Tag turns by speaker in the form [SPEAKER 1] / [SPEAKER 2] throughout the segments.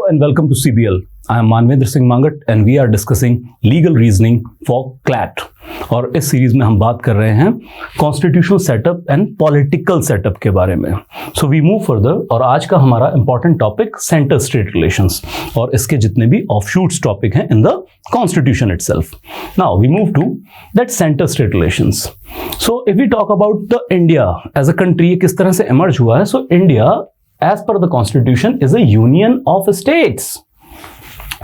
[SPEAKER 1] and welcome to CBL. I am Manvendra Singh Mangat and we are discussing legal reasoning for CLAT. और इस series में हम बात कर रहे हैं constitutional setup and political setup के बारे में. सो वी मूव फर्दर और आज का हमारा important topic centre state relations और इसके जितने भी ऑफशूट्स टॉपिक हैं in the constitution itself. Now we move to that centre state relations. So if we talk about the India as a country, किस तरह से इमर्ज हुआ है. सो India as per the constitution is a union of states.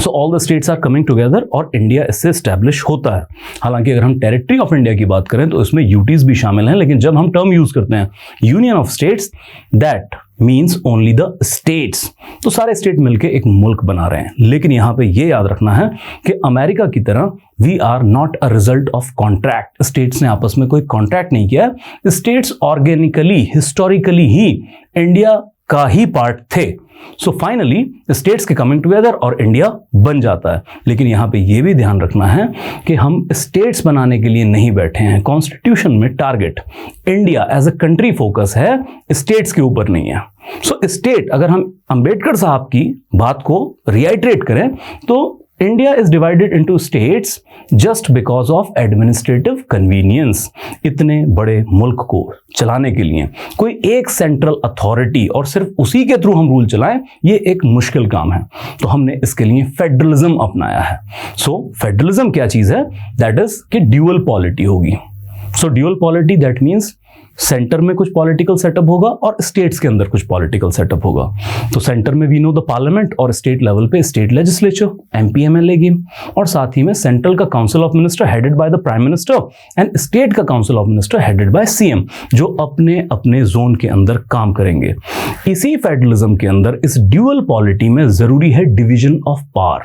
[SPEAKER 1] So all the states are coming together और India इससे establish होता है. हालांकि अगर हम टेरिटरी ऑफ इंडिया की बात करें तो इसमें यूटीज भी शामिल हैं, लेकिन जब हम टर्म यूज करते हैं union of states, that means only the states. तो सारे स्टेट मिलके एक मुल्क बना रहे हैं. लेकिन यहां पे ये याद रखना है कि अमेरिका की तरह we are not a result of contract. States ने आपस में कोई कॉन्ट्रैक्ट नहीं किया. स्टेट्स ऑर्गेनिकली हिस्टोरिकली ही इंडिया का ही पार्ट थे. सो फाइनली स्टेट्स के कमिंग टुगेदर और इंडिया बन जाता है. लेकिन यहां पे ये भी ध्यान रखना है कि हम स्टेट्स बनाने के लिए नहीं बैठे हैं. कॉन्स्टिट्यूशन में target India as a country focus है, स्टेट्स के ऊपर नहीं है. सो स्टेट, अगर हम अंबेडकर साहब की बात को रिआइट्रेट करें तो India is divided into states just because of administrative convenience. इतने बड़े मुल्क को चलाने के लिए कोई एक सेंट्रल अथॉरिटी और सिर्फ उसी के थ्रू हम रूल चलाएं, ये एक मुश्किल काम है. तो हमने इसके लिए फेडरलिज्म अपनाया है. सो फेडरलिज्म क्या चीज है? दैट इज कि ड्यूअल पॉलिटी होगी. So dual polity that means centre में कुछ पॉलिटिकल सेटअप होगा और स्टेट्स के अंदर कुछ पॉलिटिकल सेटअप होगा. तो सेंटर में वी नो द पार्लियामेंट और स्टेट लेवल पे state legislature, MP MLA game, और साथ ही में सेंट्रल का council of minister headed by the prime minister and state का council of minister headed by CM, जो अपने अपने जोन के अंदर काम करेंगे. इसी फेडरलिज्म के अंदर इस ड्यूअल पॉलिटी में जरूरी है डिवीजन ऑफ पावर.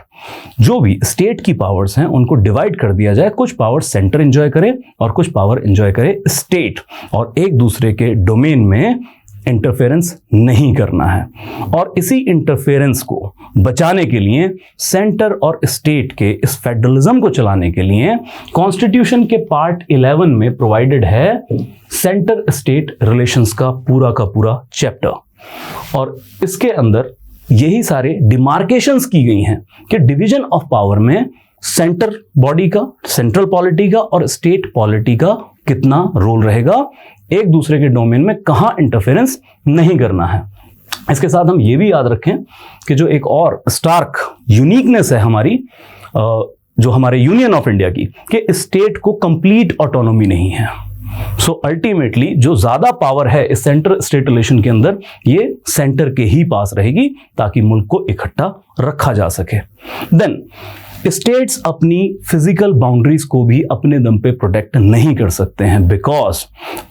[SPEAKER 1] जो भी स्टेट की पावर्स हैं उनको डिवाइड कर दिया जाए. कुछ पावर सेंटर एंजॉय करे और कुछ पावर एंजॉय करे स्टेट, और एक दूसरे के डोमेन में इंटरफेरेंस नहीं करना है. और इसी इंटरफेरेंस को बचाने के लिए सेंटर और स्टेट के इस फेडरलिज्म को चलाने के लिए कॉन्स्टिट्यूशन के पार्ट 11 में प्रोवाइडेड है सेंटर स्टेट रिलेशंस का पूरा चैप्टर. और इसके अंदर यही सारे डिमार्केशंस की गई हैं कि डिवीजन ऑफ पावर में सेंटर बॉडी का, सेंट्रल पॉलिटी का और स्टेट पॉलिटी का कितना रोल रहेगा, एक दूसरे के डोमेन में कहां इंटरफेरेंस नहीं करना है. इसके साथ हम ये भी याद रखें कि जो एक और स्टार्क यूनिकनेस है हमारी, जो हमारे यूनियन ऑफ इंडिया की, कि स्टेट को कंप्लीट ऑटोनॉमी नहीं है. सो अल्टीमेटली जो ज्यादा पावर है इस सेंटर स्टेट रिलेशन के अंदर, ये सेंटर के ही पास रहेगी ताकि मुल्क को इकट्ठा रखा जा सके. देन स्टेट्स अपनी फिजिकल बाउंड्रीज को भी अपने दम पे प्रोटेक्ट नहीं कर सकते हैं, बिकॉज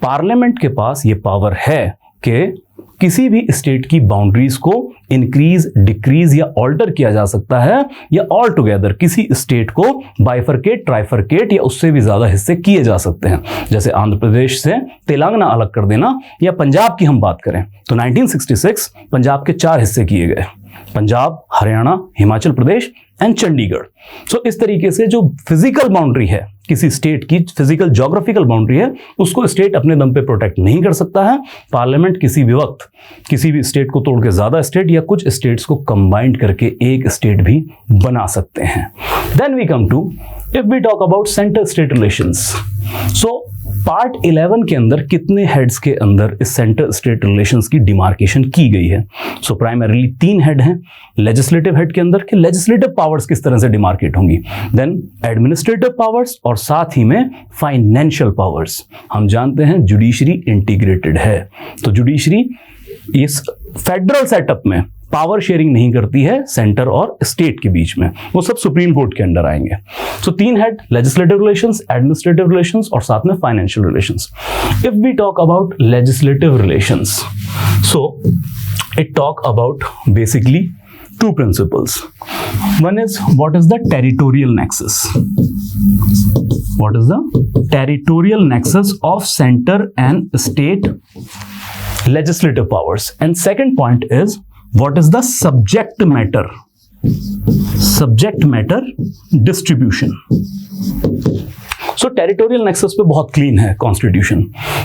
[SPEAKER 1] पार्लियामेंट के पास ये पावर है कि किसी भी स्टेट की बाउंड्रीज को इंक्रीज, डिक्रीज या ऑल्टर किया जा सकता है, या ऑल टुगेदर किसी स्टेट को बाइफरकेट, ट्राइफरकेट या उससे भी ज्यादा हिस्से किए जा सकते हैं. जैसे आंध्र प्रदेश से तेलंगाना अलग कर देना, या पंजाब की हम बात करें तो 1966 पंजाब के 4 हिस्से किए गए: पंजाब, हरियाणा, हिमाचल प्रदेश एंड चंडीगढ़. सो इस तरीके से जो फिजिकल बाउंड्री है किसी स्टेट की, फिजिकल ज्योग्राफिकल बाउंड्री है, उसको स्टेट अपने दम पे प्रोटेक्ट नहीं कर सकता है. पार्लियामेंट किसी भी वक्त किसी भी स्टेट को तोड़ के ज्यादा स्टेट या कुछ स्टेट्स को कंबाइंड करके एक स्टेट भी बना सकते हैं. Then we come to, if we talk about centre state relations. So part 11 के अंदर कितने हेड्स के अंदर इस सेंटर स्टेट रिलेशंस की डिमार्केशन की गई है? सो प्राइमरीली 3 हेड हैं. लेजिस्लेटिव हेड के अंदर कि लेजिस्लेटिव पावर्स किस तरह से डिमार्केट होंगी, देन एडमिनिस्ट्रेटिव पावर्स, और साथ ही में फाइनेंशियल पावर्स. हम जानते हैं जुडिशरी इंटीग्रेटेड है, तो जुडिशरी इस फेडरल सेटअप में पावर शेयरिंग नहीं करती है सेंटर और स्टेट के बीच में, वो सब सुप्रीम कोर्ट के अंडर आएंगे. So 3 head: legislative relations, administrative relations और साथ में financial relations. If we talk about legislative relations, so it talk about basically 2 principles. One is, what is the territorial nexus? What is the territorial nexus of center and state legislative powers? And second point is, what is the subject matter distribution? So territorial nexus पे बहुत clean है constitution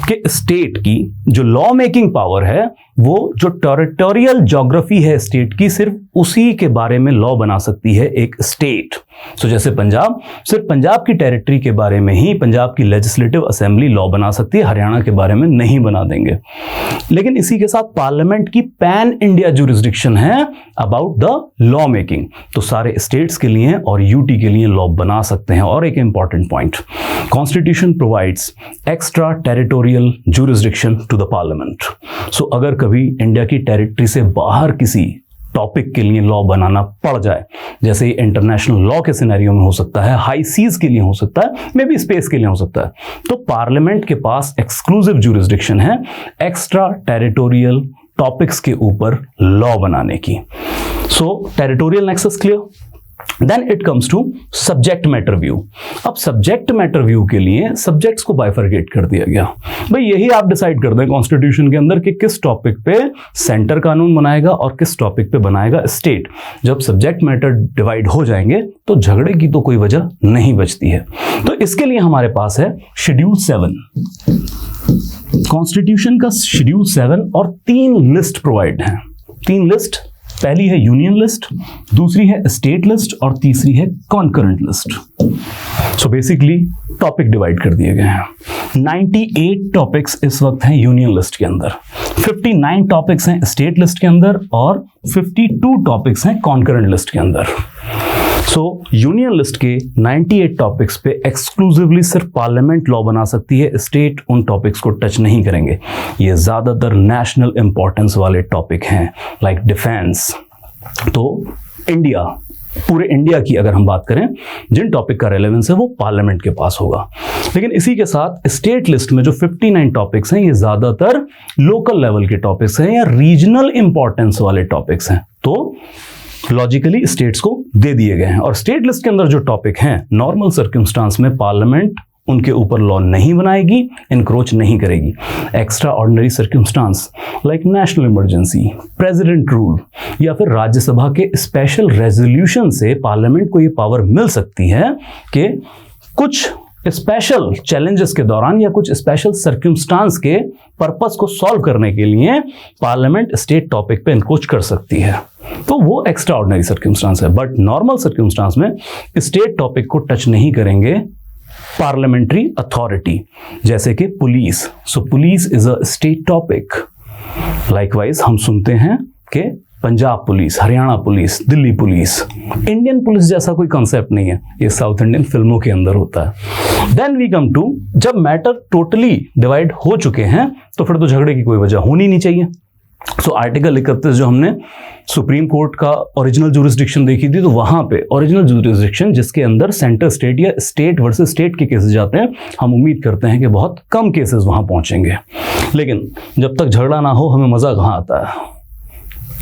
[SPEAKER 1] कि state की जो law making power है वो जो territorial geography है स्टेट की, सिर्फ उसी के बारे में लॉ बना सकती है एक स्टेट। सो जैसे पंजाब, सिर्फ पंजाब की टेरिटरी के बारे में ही पंजाब की लेजिस्लेटिव असेंबली लॉ बना सकती है, हरियाणा के बारे में नहीं बना देंगे। लेकिन इसी के साथ पार्लियामेंट की पैन इंडिया जुरिस्डिक्शन है अबाउट द लॉ मेकिंग, तो सारे स्टेट्स के लिए और यूटी के लिए लॉ बना सकते हैं। और एक important point, constitution provides extra territorial jurisdiction to the parliament. So अगर कभी इंडिया की टेरिटरी से बाहर किसी टॉपिक के लिए लॉ बनाना पड़ जाए, जैसे इंटरनेशनल लॉ के सिनेरियो में हो सकता है, हाई सीज के लिए हो सकता है, मे बी स्पेस के लिए हो सकता है, तो पार्लियामेंट के पास एक्सक्लूसिव जुरिस्डिक्शन है एक्स्ट्रा टेरिटोरियल टॉपिक्स के ऊपर लॉ बनाने की। So territorial nexus clear. Then it comes to subject matter view. अब सब्जेक्ट मैटर व्यू के लिए सब्जेक्ट्स को बाइफरकेट कर दिया गया। भाई यही आप डिसाइड कर दें कॉन्स्टिट्यूशन के अंदर कि किस टॉपिक पे सेंटर कानून बनाएगा और किस टॉपिक पे बनाएगा स्टेट। जब सब्जेक्ट मैटर डिवाइड हो जाएंगे तो झगड़े की तो कोई वजह नहीं बचती है। तो इसके लिए हमारे पास है शेड्यूल 7, कॉन्स्टिट्यूशन का शेड्यूल 7, और 3 लिस्ट प्रोवाइड हैं। 3 लिस्ट, पहली है यूनियन लिस्ट, दूसरी है स्टेट लिस्ट और तीसरी है concurrent list. So basically topic divide कर दिए गए हैं। 98 टॉपिक्स इस वक्त हैं यूनियन लिस्ट के अंदर, 59 टॉपिक्स हैं स्टेट लिस्ट के अंदर और 52 टॉपिक्स हैं कॉन्करेंट लिस्ट के अंदर। सो यूनियन लिस्ट के 98 टॉपिक्स पे एक्सक्लूसिवली सिर्फ पार्लियामेंट लॉ बना सकती है, स्टेट उन टॉपिक्स को टच नहीं करेंगे। ये ज्यादातर नेशनल इंपॉर्टेंस वाले टॉपिक हैं, लाइक डिफेंस। तो इंडिया, पूरे इंडिया की अगर हम बात करें, जिन टॉपिक का रेलेवेंस है वो पार्लियामेंट के पास होगा। लेकिन इसी के साथ स्टेट लिस्ट में जो 59 टॉपिक्स हैं, ये ज्यादातर लोकल लेवल के टॉपिक्स हैं या रीजनल इंपॉर्टेंस वाले टॉपिक्स हैं, तो लॉजिकली स्टेट्स को दे दिए गए हैं। और स्टेट लिस्ट के अंदर जो टॉपिक हैं, नॉर्मल सर्कमस्टांस में पार्लियामेंट उनके ऊपर लॉ नहीं बनाएगी, इंक्रोच नहीं करेगी। Extra ordinary circumstance like national emergency, president rule या फिर राज्यसभा के स्पेशल रेजोल्यूशन से पार्लियामेंट को ये पावर मिल सकती है कि कुछ स्पेशल चैलेंजेस के दौरान या कुछ स्पेशल सर्कमस्टांस के पर्पस को सॉल्व करने के लिए पार्लियामेंट स्टेट टॉपिक पे इंक्रोच कर सकती है, तो वो एक्स्ट्रा ऑर्डिनरी सर्कमस्टांस है। बट नॉर्मल सर्कमस्टांस में स्टेट टॉपिक को टच नहीं करेंगे पार्लियामेंट्री अथॉरिटी, जैसे कि police. So police is a state topic. Likewise हम सुनते हैं कि Punjab police, Haryana police, Delhi police. Indian police जैसा कोई कॉन्सेप्ट नहीं है, ये साउथ इंडियन फिल्मों के अंदर होता है। देन वी कम टू, जब मैटर टोटली डिवाइड हो चुके हैं तो फिर तो झगड़े की कोई वजह होनी नहीं चाहिए। सो आर्टिकल 31 जो हमने सुप्रीम कोर्ट का ओरिजिनल जुरिस्डिक्शन देखी थी, तो वहां पे ओरिजिनल जुरिस्डिक्शन जिसके अंदर सेंटर स्टेट या स्टेट वर्सेस स्टेट के केसेस जाते हैं, हम उम्मीद करते हैं कि बहुत कम केसेस वहां पहुंचेंगे। लेकिन जब तक झगड़ा ना हो हमें मजा कहां आता है,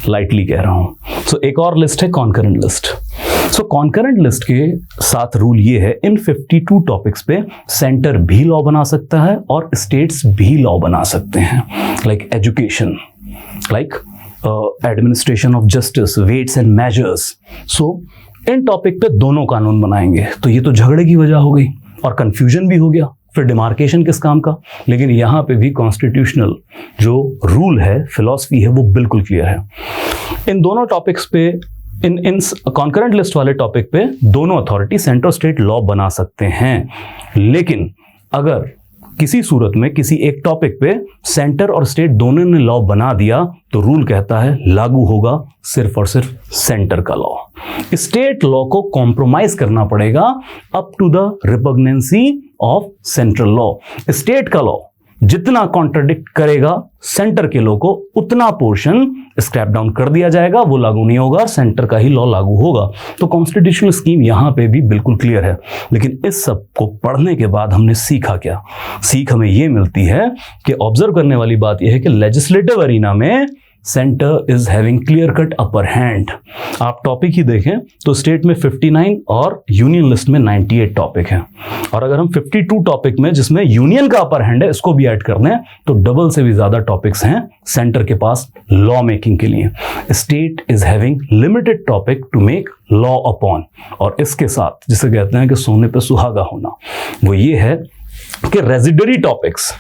[SPEAKER 1] लाइटली कह रहा हूं। सो एक और लिस्ट है कॉन्करेंट लिस्ट। सो कॉन्करेंट लिस्ट के साथ रूल ये है, इन 52 टॉपिक्स पे सेंटर भी लॉ बना सकता है और स्टेट्स भी लॉ बना सकते हैं, like education, like administration of justice, weights and measures. So इन टॉपिक पे दोनों कानून बनाएंगे, तो ये तो झगड़े की वजह हो गई और कंफ्यूजन भी हो गया, फिर डिमार्केशन किस काम का। लेकिन यहां पे भी कॉन्स्टिट्यूशनल जो रूल है, फिलॉसफी है, वो बिल्कुल क्लियर है। इन दोनों टॉपिक्स पे, इन कॉन्करेंट लिस्ट वाले टॉपिक पे दोनों अथॉरिटी सेंटर स्टेट लॉ बना सकते हैं। लेकिन अगर किसी सूरत में किसी एक टॉपिक पे सेंटर और स्टेट दोनों ने लॉ बना दिया, तो रूल कहता है लागू होगा सिर्फ और सिर्फ सेंटर का लॉ। स्टेट लॉ को कॉम्प्रोमाइज करना पड़ेगा up to the repugnancy of central law. State का लॉ जितना कॉन्ट्राडिक्ट करेगा सेंटर के लॉ को, उतना पोर्शन स्क्रैप डाउन कर दिया जाएगा, वो लागू नहीं होगा, सेंटर का ही लॉ लागू होगा। तो कॉन्स्टिट्यूशनल स्कीम यहां पे भी बिल्कुल क्लियर है। लेकिन इस सब को पढ़ने के बाद हमने सीखा क्या? सीख हमें ये मिलती है कि ऑब्जर्व करने वाली बात यह है कि लेजिस्लेटिव अरीना में centre is having clear cut upper hand. आप टॉपिक ही देखें तो स्टेट में 59 और यूनियन लिस्ट में 98 टॉपिक हैं, और अगर हम 52 टॉपिक में जिसमें यूनियन का अपर हैंड है इसको भी ऐड कर दें तो डबल से भी ज्यादा टॉपिक्स हैं सेंटर के पास लॉ मेकिंग के लिए। State is having limited topic to make law upon. और इसके साथ जिसे कहते हैं कि सोने पे सुहागा होना, वो ये है कि रेजिडरी टॉपिक्स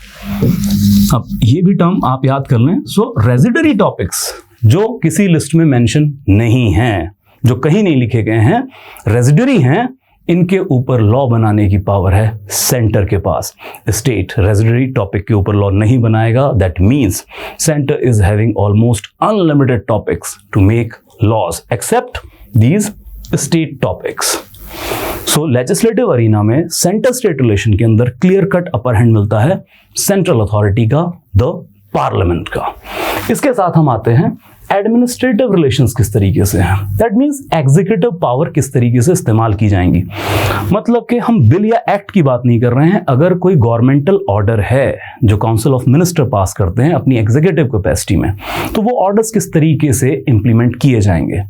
[SPEAKER 1] अब ये भी टर्म आप याद कर लें। सो रेजिडरी टॉपिक्स जो किसी लिस्ट में मेंशन नहीं हैं, जो कहीं नहीं लिखे गए हैं, रेजिडरी हैं, इनके ऊपर लॉ बनाने की पावर है सेंटर के पास। स्टेट रेजिडरी टॉपिक के ऊपर लॉ नहीं बनाएगा, that means centre is having almost unlimited topics to make laws except these state topics. So legislative arena में सेंटर स्टेट रिलेशन के अंदर क्लियर कट अपर हैंड मिलता है सेंट्रल अथॉरिटी का, द पार्लियामेंट का। इसके साथ हम आते हैं एडमिनिस्ट्रेटिव रिलेशंस किस तरीके से हैं, दैट मींस एग्जीक्यूटिव पावर किस तरीके से इस्तेमाल की जाएंगी। मतलब कि हम बिल या एक्ट की बात नहीं कर रहे हैं, अगर कोई गवर्नमेंटल ऑर्डर है जो काउंसिल ऑफ मिनिस्टर पास करते हैं अपनी एग्जीक्यूटिव कैपेसिटी में, तो वो ऑर्डर्स किस तरीके से इंप्लीमेंट किए जाएंगे,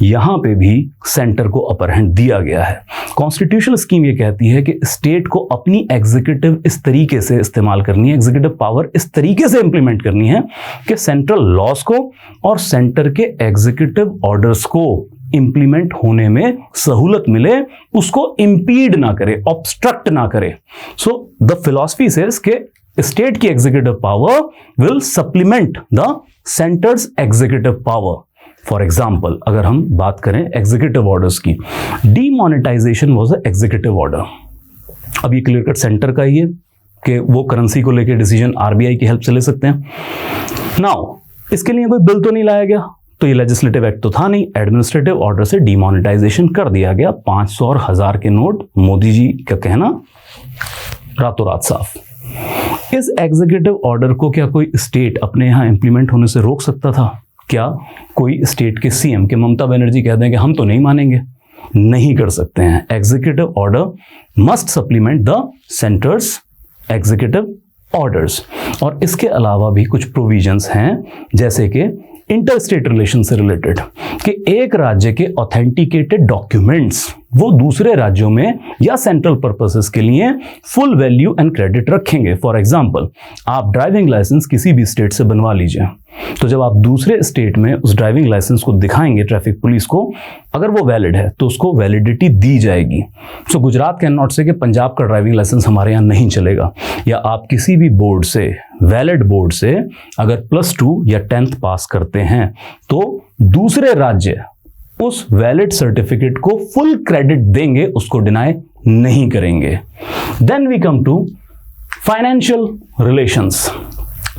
[SPEAKER 1] यहां पे भी सेंटर को अपर हैंड दिया गया है। कॉन्स्टिट्यूशनल स्कीम ये कहती है कि स्टेट को अपनी एग्जीक्यूटिव इस तरीके से इस्तेमाल करनी है, एग्जीक्यूटिव पावर इस तरीके से इंप्लीमेंट करनी है कि सेंट्रल लॉज को और सेंटर के एग्जीक्यूटिव ऑर्डर्स को इंप्लीमेंट होने में सहूलत मिले, उसको इंपीड ना करे, ऑब्स्ट्रक्ट ना करे। सो द फिलॉसफी सेज के स्टेट की executive power will supplement the centre's executive power. For example अगर हम बात करें एग्जीक्यूटिव ऑर्डर्स की, demonetisation was a executive order. अब ये क्लियर कट सेंटर का ही है कि वो करेंसी को लेकर डिसीजन आरबीआई की हेल्प से ले सकते हैं। नाउ इसके लिए कोई बिल तो नहीं लाया गया, तो ये लेजिस्लेटिव एक्ट तो था नहीं, एडमिनिस्ट्रेटिव ऑर्डर से डीमोनेटाइजेशन कर दिया गया। 500 और 1000 के नोट, मोदी जी का कहना रातों रात साफ। इस एग्जीक्यूटिव ऑर्डर को क्या कोई स्टेट अपने यहां इंप्लीमेंट होने से रोक सकता था? क्या कोई स्टेट के सीएम के ममता बनर्जी कह दें कि हम तो नहीं मानेंगे? नहीं कर सकते हैं। Executive order must supplement the centre's executive orders. और इसके अलावा भी कुछ प्रोविजंस हैं, जैसे कि इंटर स्टेट रिलेशन से रिलेटेड, कि एक राज्य के ऑथेंटिकेटेड डॉक्यूमेंट्स वो दूसरे राज्यों में या सेंट्रल पर्पसेस के लिए फुल वैल्यू एंड क्रेडिट रखेंगे। फॉर एग्जांपल आप ड्राइविंग लाइसेंस किसी भी स्टेट से बनवा लीजिए, तो जब आप दूसरे स्टेट में उस ड्राइविंग लाइसेंस को दिखाएंगे ट्रैफिक पुलिस को, अगर वो वैलिड है तो उसको वैलिडिटी दी जाएगी। सो गुजरात कैन नॉट से कि पंजाब का ड्राइविंग लाइसेंस हमारे यहाँ नहीं चलेगा, या आप किसी भी बोर्ड से, वैलिड बोर्ड से अगर +2 या 10th पास करते हैं तो दूसरे राज्य उस वैलिड सर्टिफिकेट को फुल क्रेडिट देंगे, उसको डिनाई नहीं करेंगे। Then we come to financial relations.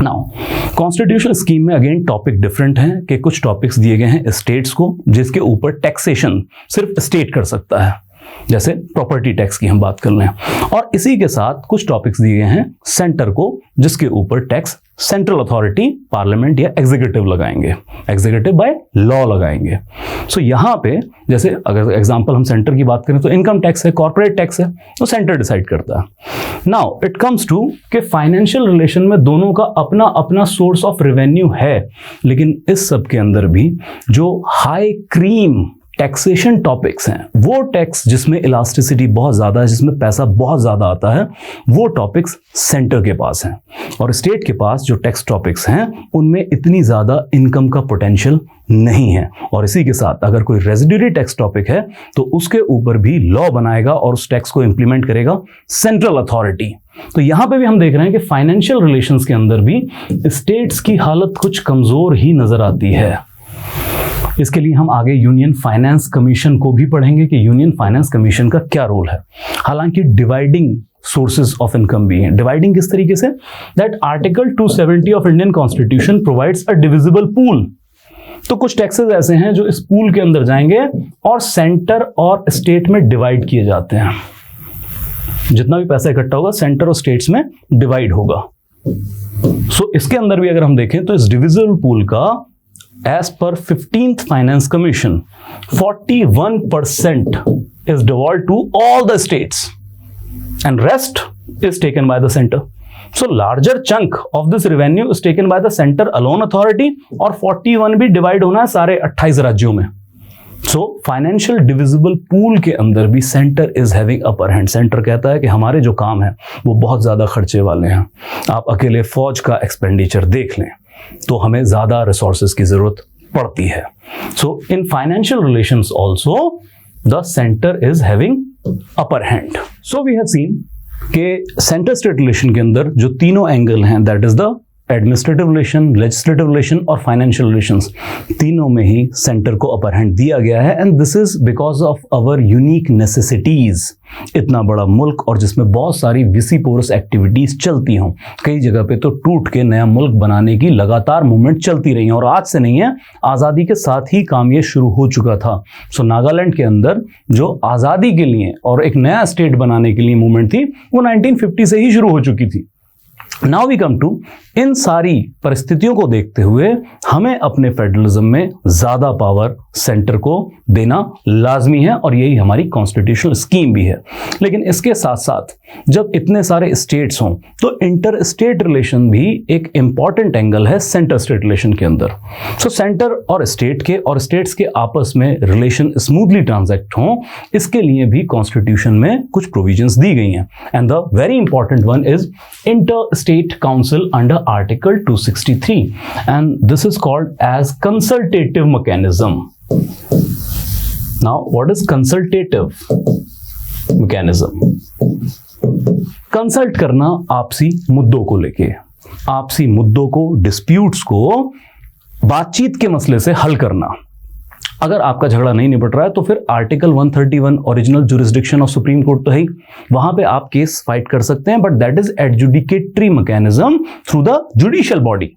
[SPEAKER 1] Now constitutional scheme में अगेन टॉपिक डिफरेंट हैं कि कुछ टॉपिक्स दिए गए हैं स्टेट्स को जिसके ऊपर टैक्सेशन सिर्फ स्टेट कर सकता है, जैसे प्रॉपर्टी टैक्स की हम बात कर लें, और इसी के साथ कुछ टॉपिक्स दिए गए हैं सेंटर को जिसके ऊपर टैक्स सेंट्रल अथॉरिटी, पार्लियामेंट या एग्जीक्यूटिव लगाएंगे, एग्जीक्यूटिव बाय लॉ लगाएंगे। सो यहां पे जैसे अगर एग्जांपल हम सेंटर की बात करें तो इनकम टैक्स है, कॉर्पोरेट टैक्स है, तो सेंटर डिसाइड करता है। नाउ इट कम्स टू कि फाइनेंशियल रिलेशन में दोनों का अपना अपना सोर्स ऑफ रेवेन्यू है, लेकिन इस सब के अंदर भी जो हाई क्रीम टैक्सेशन टॉपिक्स हैं, वो टैक्स जिसमें इलास्टिसिटी बहुत ज़्यादा है, जिसमें पैसा बहुत ज़्यादा आता है, वो टॉपिक्स सेंटर के पास हैं। और स्टेट के पास जो टैक्स टॉपिक्स हैं उनमें इतनी ज़्यादा इनकम का पोटेंशियल नहीं है। और इसी के साथ अगर कोई रेजिड्यूरी टैक्स टॉपिक है तो उसके ऊपर भी लॉ बनाएगा और उस टैक्स को इंप्लीमेंट करेगा सेंट्रल अथॉरिटी। तो यहां पे भी हम देख रहे हैं कि फाइनेंशियल रिलेशंस के अंदर भी स्टेट्स की हालत कुछ कमज़ोर ही नज़र आती है। इसके लिए हम आगे यूनियन फाइनेंस कमीशन को भी पढ़ेंगे कि यूनियन फाइनेंस कमीशन का क्या रोल है। हालांकि डिवाइडिंग सोर्सेज ऑफ इनकम भी है। डिवाइडिंग किस तरीके से? That article 270 of Indian constitution provides a divisible pool. तो कुछ टैक्सेस ऐसे हैं जो इस पूल के अंदर जाएंगे और सेंटर और स्टेट में डिवाइड किए जाते हैं। जितना भी पैसा इकट्ठा होगा सेंटर और स्टेट्स में डिवाइड होगा। सो इसके अंदर भी अगर हम देखें तो इस डिविजिबल पूल का as per 15th Finance Commission, 41% is devolved to all the states and rest is taken by the center. So larger chunk of this revenue is taken by the center alone authority और 41 भी divide होना है सारे 28 राज्यों में। So financial divisible pool के अंदर भी centre is having upper hand. Centre कहता है कि हमारे जो काम है वो बहुत ज्यादा खर्चे वाले हैं। आप अकेले फौज का एक्सपेंडिचर देख लें तो हमें ज्यादा रिसोर्सेज की जरूरत पड़ती है। So in financial relations also the centre is having upper hand. So we have seen कि सेंटर स्टेट रिलेशन के अंदर जो तीनों एंगल हैं, that is the administrative relation, legislative relation और फाइनेंशियल रिलेशंस, तीनों में ही सेंटर को अपर हैंड दिया गया है। And this is because of our unique necessities. इतना बड़ा मुल्क और जिसमें बहुत सारी विसिपोरस एक्टिविटीज चलती हों, कई जगह पे तो टूट के नया मुल्क बनाने की लगातार मूवमेंट चलती रही है, और आज से नहीं है, आज़ादी के साथ ही काम ये शुरू हो चुका था। सो नागालैंड के अंदर जो आज़ादी के लिए और एक नया स्टेट बनाने के लिए मूवमेंट थी, वो 1950 से ही शुरू हो चुकी थी। नाउ वी कम टू, इन सारी परिस्थितियों को देखते हुए हमें अपने फेडरलिज्म में ज्यादा पावर सेंटर को देना लाजमी है, और यही हमारी कॉन्स्टिट्यूशनल स्कीम भी है। लेकिन इसके साथ साथ जब इतने सारे स्टेट्स हों तो इंटर स्टेट रिलेशन भी एक इंपॉर्टेंट एंगल है सेंटर स्टेट रिलेशन के अंदर। सो सेंटर और स्टेट के और स्टेट्स के आपस में रिलेशन स्मूथली ट्रांजैक्ट हों, इसके लिए भी कॉन्स्टिट्यूशन में कुछ प्रोविजंस दी गई हैं। And the very important one is inter state council under article 263, and this is called as consultative mechanism. Now what is consultative mechanism? Consult करना आपसी मुद्दों को लेके, आपसी मुद्दों को, डिस्प्यूट्स को बातचीत के मसले से हल करना। अगर आपका झगड़ा नहीं निपट रहा है तो फिर article 131 original jurisdiction of supreme court तो है, वहां पे आप केस फाइट कर सकते हैं, but that is adjudicatory mechanism through the judicial body.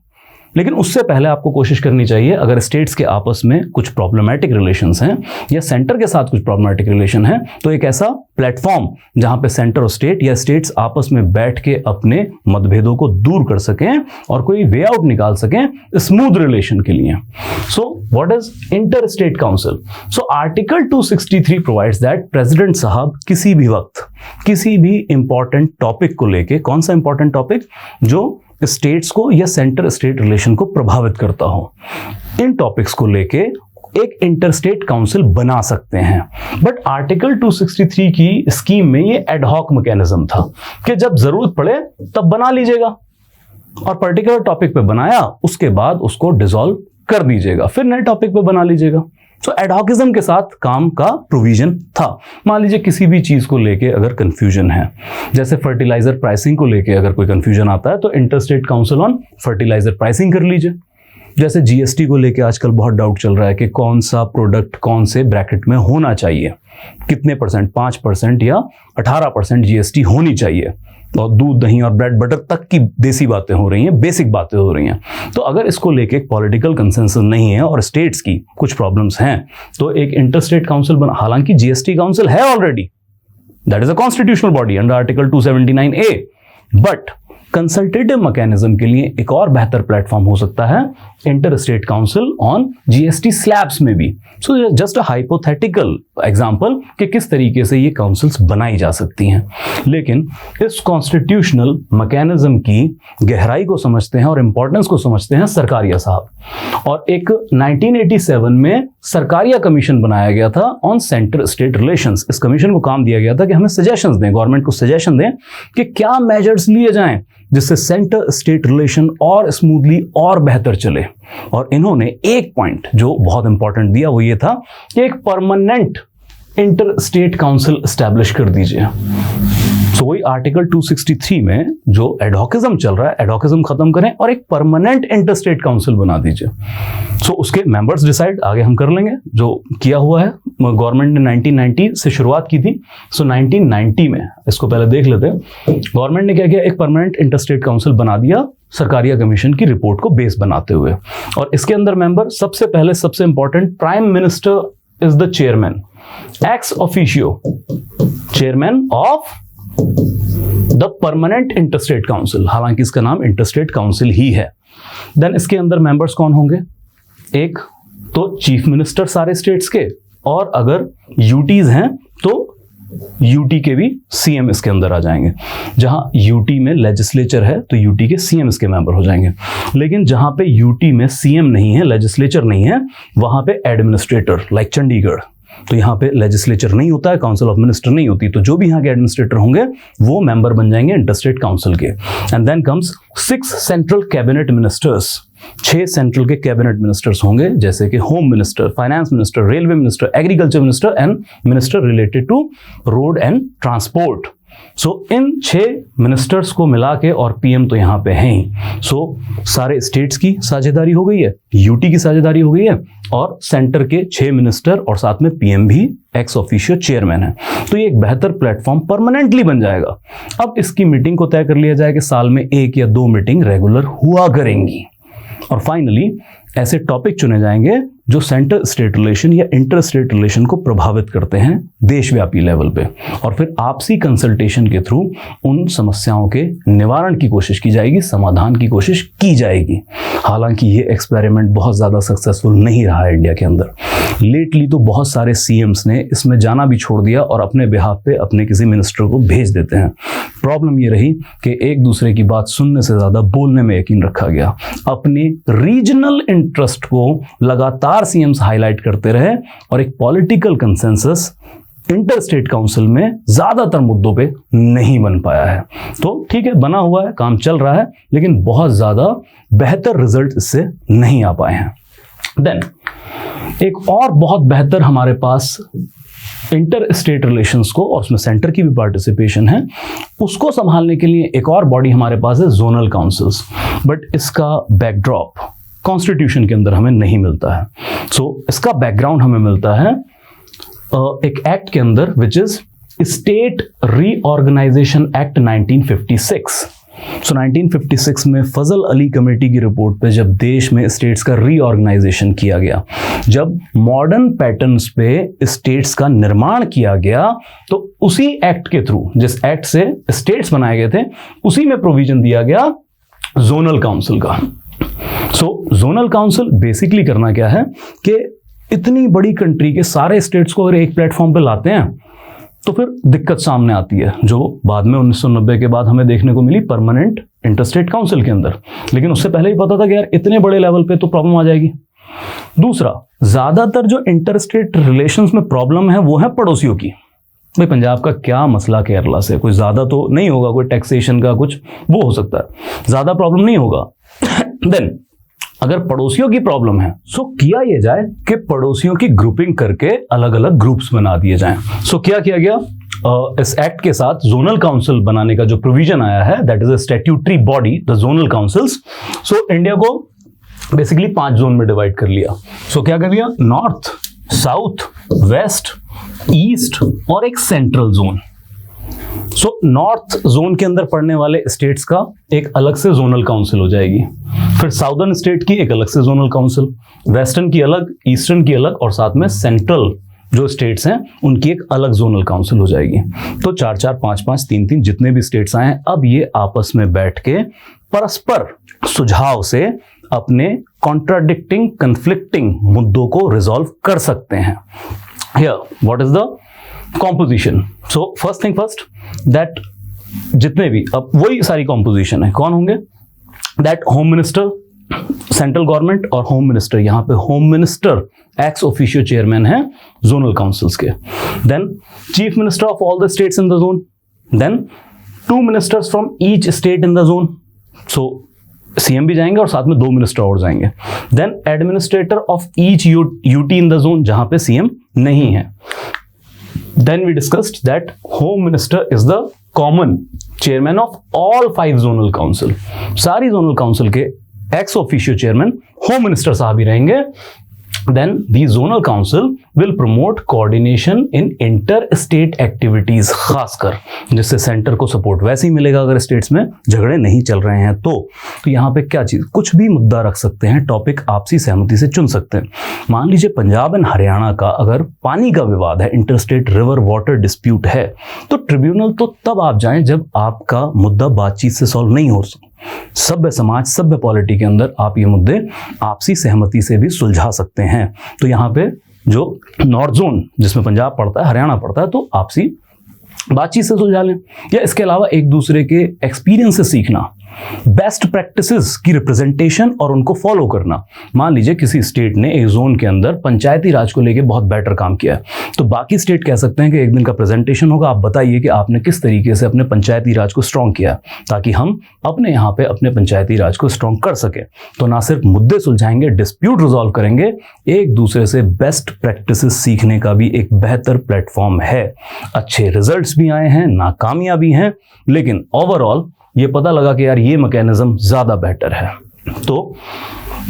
[SPEAKER 1] लेकिन उससे पहले आपको कोशिश करनी चाहिए, अगर स्टेट्स के आपस में कुछ प्रॉब्लमैटिक रिलेशंस हैं या सेंटर के साथ कुछ प्रॉब्लमैटिक रिलेशन है, तो एक ऐसा प्लेटफॉर्म जहां पे सेंटर और स्टेट या स्टेट्स आपस में बैठ के अपने मतभेदों को दूर कर सकें और कोई वे आउट निकाल सकें स्मूथ रिलेशन के लिए। सो what is inter state council? So article 263 provides that president साहब किसी भी वक्त किसी भी इंपॉर्टेंट टॉपिक को लेके, कौन सा इंपॉर्टेंट टॉपिक जो स्टेट्स को या सेंटर स्टेट रिलेशन को प्रभावित करता हो, इन टॉपिक्स को लेके एक इंटरस्टेट काउंसिल बना सकते हैं। बट आर्टिकल 263 की स्कीम में ये एडहॉक मैकेनिज्म था कि जब जरूरत पड़े तब बना लीजिएगा, और पर्टिकुलर टॉपिक पे बनाया, उसके बाद उसको डिसॉल्व कर दीजिएगा, फिर नए टॉपिक पे बना लीजिएगा। सो एडहॉकिज्म के साथ काम का प्रोविजन था। मान लीजिए किसी भी चीज को लेके अगर कंफ्यूजन है, जैसे फर्टिलाइजर प्राइसिंग को लेके अगर कोई कंफ्यूजन आता है तो interstate council on fertiliser pricing कर लीजिए। जैसे जीएसटी को लेके आजकल बहुत डाउट चल रहा है कि कौन सा प्रोडक्ट कौन से ब्रैकेट में होना चाहिए, कितने परसेंट, 5% या 18% जीएसटी होनी चाहिए, और दूध, दही और ब्रेड बटर तक की देसी बातें हो रही हैं, बेसिक बातें हो रही हैं। तो अगर इसको लेके एक पॉलिटिकल कंसेंसस नहीं है और स्टेट्स की कुछ प्रॉब्लम्स हैं, तो एक इंटरस्टेट काउंसिल बना, हालांकि जीएसटी काउंसिल है already, that is a constitutional body under article 279A, but consultative mechanism के लिए एक और बेहतर प्लेटफॉर्म हो सकता है inter state council on GST slabs में भी। So just a hypothetical example कि किस तरीके से ये काउंसिल्स बनाई जा सकती हैं। लेकिन इस कॉन्स्टिट्यूशनल मैकेनिज्म की गहराई को समझते हैं और इंपॉर्टेंस को समझते हैं सरकारिया साहब, और एक 1987 में सरकारिया कमीशन बनाया गया था ऑन सेंटर स्टेट रिलेशंस। इस कमीशन को काम दिया गया था कि हमें सजेशंस दें, गवर्नमेंट को सजेशन दें कि क्या मेजर्स लिए जाएं जिससे सेंटर स्टेट रिलेशन और स्मूथली और बेहतर चले। और इन्होंने एक पॉइंट जो बहुत इंपॉर्टेंट दिया वो ये था कि एक permanent inter state council establish कर दीजिए। सो वही आर्टिकल 263 में जो एडहॉकिज्म चल रहा है, एडहॉकिज्म खत्म करें और एक परमानेंट इंटर स्टेट काउंसिल बना दीजिए। सो उसके मेंबर्स डिसाइड आगे हम कर लेंगे, जो किया हुआ है। गवर्नमेंट ने 1990 से शुरुआत की थी। सो 1990 में, इसको पहले देख लेते हैं, गवर्नमेंट ने क्या किया, एक परमानेंट इंटर स्टेट काउंसिल बना दिया सरकारिया कमीशन की रिपोर्ट को बेस बनाते हुए। और इसके अंदर मेंबर सबसे पहले, सबसे important, prime minister is the chairman, x officio chairman of the permanent interstate council, हालांकि इसका नाम इंटरस्टेट काउंसिल ही है। देन इसके अंदर मेंबर्स कौन होंगे, एक तो चीफ मिनिस्टर सारे स्टेट्स के, और अगर यूटीज हैं तो यूटी के भी सीएम इसके अंदर आ जाएंगे। जहां यूटी में लेजिस्लेचर है तो यूटी के सीएम इसके मेंबर हो जाएंगे। लेकिन जहां पे यूटी में सीएम नहीं है, लेजिस्लेचर नहीं है, वहां पे एडमिनिस्ट्रेटर, लाइक चंडीगढ़, तो यहाँ पे लेजिस्लेचर नहीं होता है, काउंसिल ऑफ मिनिस्टर नहीं होती, तो जो भी यहाँ के एडमिनिस्ट्रेटर होंगे वो मेंबर बन जाएंगे इंटरस्टेट काउंसिल के। And then comes 6 central cabinet ministers, 6 central के कैबिनेट मिनिस्टर्स होंगे, जैसे कि home minister, finance minister, railway minister, agriculture minister and minister related to road and transport. So इन 6 मिनिस्टर्स को मिला के, और पीएम तो यहाँ पे हैं ही, सो सारे स्टेट्स की साझेदारी हो गई है, यूटी की साझेदारी हो गई है, और सेंटर के 6 मिनिस्टर और साथ में पीएम भी एक्स ऑफिशियो चेयरमैन है। तो ये एक बेहतर प्लेटफॉर्म परमानेंटली बन जाएगा। अब इसकी मीटिंग को तय कर लिया जाए कि साल में 1 या 2 मीटिंग रेगुलर हुआ करेंगी, और फाइनली ऐसे टॉपिक चुने जाएंगे जो सेंटर स्टेट रिलेशन या इंटर स्टेट रिलेशन को प्रभावित करते हैं देशव्यापी लेवल पे, और फिर आपसी कंसल्टेशन के थ्रू उन समस्याओं के निवारण की कोशिश की जाएगी, समाधान की कोशिश की जाएगी। हालांकि ये एक्सपेरिमेंट बहुत ज़्यादा सक्सेसफुल नहीं रहा है इंडिया के अंदर। लेटली तो बहुत सारे सीएम्स ने इसमें जाना भी छोड़ दिया और अपने बिहाफ पे अपने किसी मिनिस्टर को भेज देते हैं। प्रॉब्लम ये रही कि एक दूसरे की बात सुनने से ज़्यादा बोलने में यकीन रखा गया। अपने रीजनल इंटरेस्ट को लगातार सीएम्स हाईलाइट करते रहे और एक political consensus inter state council में ज्यादातर मुद्दों पे नहीं बन पाया है। तो ठीक है, बना हुआ है, काम चल रहा है, लेकिन बहुत ज्यादा बेहतर रिजल्ट इससे नहीं आ पाए हैं। देन एक और बहुत बेहतर हमारे पास इंटर स्टेट रिलेशंस को, और उसमें सेंटर की भी पार्टिसिपेशन है, उसको संभालने के लिए एक और बॉडी हमारे पास है, जोनल काउंसिल्स। बट इसका बैकड्रॉप कॉन्स्टिट्यूशन के अंदर हमें नहीं मिलता है। सो इसका बैकग्राउंड हमें मिलता है एक एक्ट के अंदर, which is state reorganisation act 1956। So 1956 में फजल अली कमेटी की रिपोर्ट पे जब देश में स्टेट्स का रीऑर्गेनाइजेशन किया गया, जब मॉडर्न पैटर्न्स पे स्टेट्स का निर्माण किया गया, तो उसी एक्ट के थ्रू, जिस एक्ट से स्टेट्स बनाए गए थे, उसी में प्रोविजन दिया गया जोनल काउंसिल का। सो जोनल काउंसिल बेसिकली करना क्या है कि इतनी बड़ी कंट्री के सारे स्टेट्स को अगर एक प्लेटफॉर्म पे लाते हैं तो फिर दिक्कत सामने आती है, जो बाद में 1990 के बाद हमें देखने को मिली परमानेंट इंटरस्टेट काउंसिल के अंदर। लेकिन उससे पहले ही पता था कि यार इतने बड़े लेवल पे तो प्रॉब्लम आ जाएगी। दूसरा, ज्यादातर जो इंटरस्टेट रिलेशंस में प्रॉब्लम है वो है पड़ोसियों की। भाई पंजाब का क्या मसला केरला से, कोई ज्यादा तो नहीं होगा, कोई टैक्सेशन का कुछ वो हो सकता है, ज्यादा प्रॉब्लम नहीं होगा। देन अगर पड़ोसियों की प्रॉब्लम है, सो किया ये जाए कि पड़ोसियों की ग्रुपिंग करके अलग अलग ग्रुप्स बना दिए जाएं। सो क्या किया गया, इस एक्ट के साथ जोनल काउंसिल बनाने का जो प्रोविजन आया है, that is a statutory body, the zonal councils. So India को बेसिकली 5 जोन में डिवाइड कर लिया। सो क्या कर दिया, नॉर्थ, साउथ, वेस्ट, ईस्ट और एक central zone. So north zone के अंदर पड़ने वाले स्टेट्स का एक अलग से जोनल काउंसिल हो जाएगी, फिर साउदर्न स्टेट की एक अलग से जोनल काउंसिल, वेस्टर्न की अलग, ईस्टर्न की अलग, और साथ में सेंट्रल जो स्टेट्स हैं उनकी एक अलग जोनल काउंसिल हो जाएगी। तो 4-4, 5-5, 3-3 जितने भी स्टेट्स आए हैं, अब ये आपस में बैठ के परस्पर सुझाव से अपने कॉन्ट्राडिक्टिंग, कंफ्लिक्टिंग मुद्दों को रिजॉल्व कर सकते हैं। Here what is the composition. So first thing first, that जितने भी, अब वही सारी कॉम्पोजिशन है, कौन होंगे, that home minister, central government और होम मिनिस्टर। यहां पे home minister ex officio chairman है जोनल काउंसिल्स के। Then chief minister of all the states in the zone, then 2 ministers from each state in the zone. So CM भी जाएंगे और साथ में 2 मिनिस्टर और जाएंगे। Then administrator of each UT in the zone, जहां पे सीएम नहीं है। Then we discussed that Home Minister is the common chairman of all 5 zonal council. सारी zonal council के ex officio chairman Home Minister साहब ही रहेंगे। Then the zonal council will promote coordination in inter-state activities, खासकर जिससे centre को support वैसे ही मिलेगा अगर स्टेट्स में झगड़े नहीं चल रहे हैं। तो यहाँ पे क्या चीज, कुछ भी मुद्दा रख सकते हैं, टॉपिक आपसी सहमति से चुन सकते हैं। मान लीजिए पंजाब एंड हरियाणा का अगर पानी का विवाद है, इंटरस्टेट रिवर वाटर डिस्प्यूट है, तो ट्रिब्यूनल तो तब आप जाएं जब आपका मुद्दा बातचीत से सॉल्व नहीं हो सकता। सभ्य समाज, सभ्य पॉलिटी के अंदर आप ये मुद्दे आपसी सहमति से भी सुलझा सकते हैं। तो यहाँ पे जो नॉर्थ जोन जिसमें पंजाब पड़ता है, हरियाणा पड़ता है, तो आपसी बातचीत से सुलझा लें। या इसके अलावा एक दूसरे के एक्सपीरियंस से सीखना, बेस्ट प्रैक्टिसेस की रिप्रेजेंटेशन और उनको फॉलो करना। मान लीजिए किसी स्टेट ने एक जोन के अंदर पंचायती राज को लेके बहुत बेटर काम किया है, तो बाकी स्टेट कह सकते हैं कि एक दिन का प्रेजेंटेशन होगा, आप बताइए कि आपने किस तरीके से अपने पंचायती राज को स्ट्रॉन्ग किया, ताकि हम अपने यहाँ पे अपने पंचायती राज को स्ट्रॉन्ग कर सके। तो ना सिर्फ मुद्दे सुलझाएंगे, डिस्प्यूट रिजॉल्व करेंगे, एक दूसरे से बेस्ट प्रैक्टिसेस सीखने का भी एक बेहतर प्लेटफॉर्म है। अच्छे रिजल्ट्स भी आए हैं, नाकामियां भी हैं, लेकिन ओवरऑल ये पता लगा कि यार ये मैकेनिज्म ज्यादा बेटर है। तो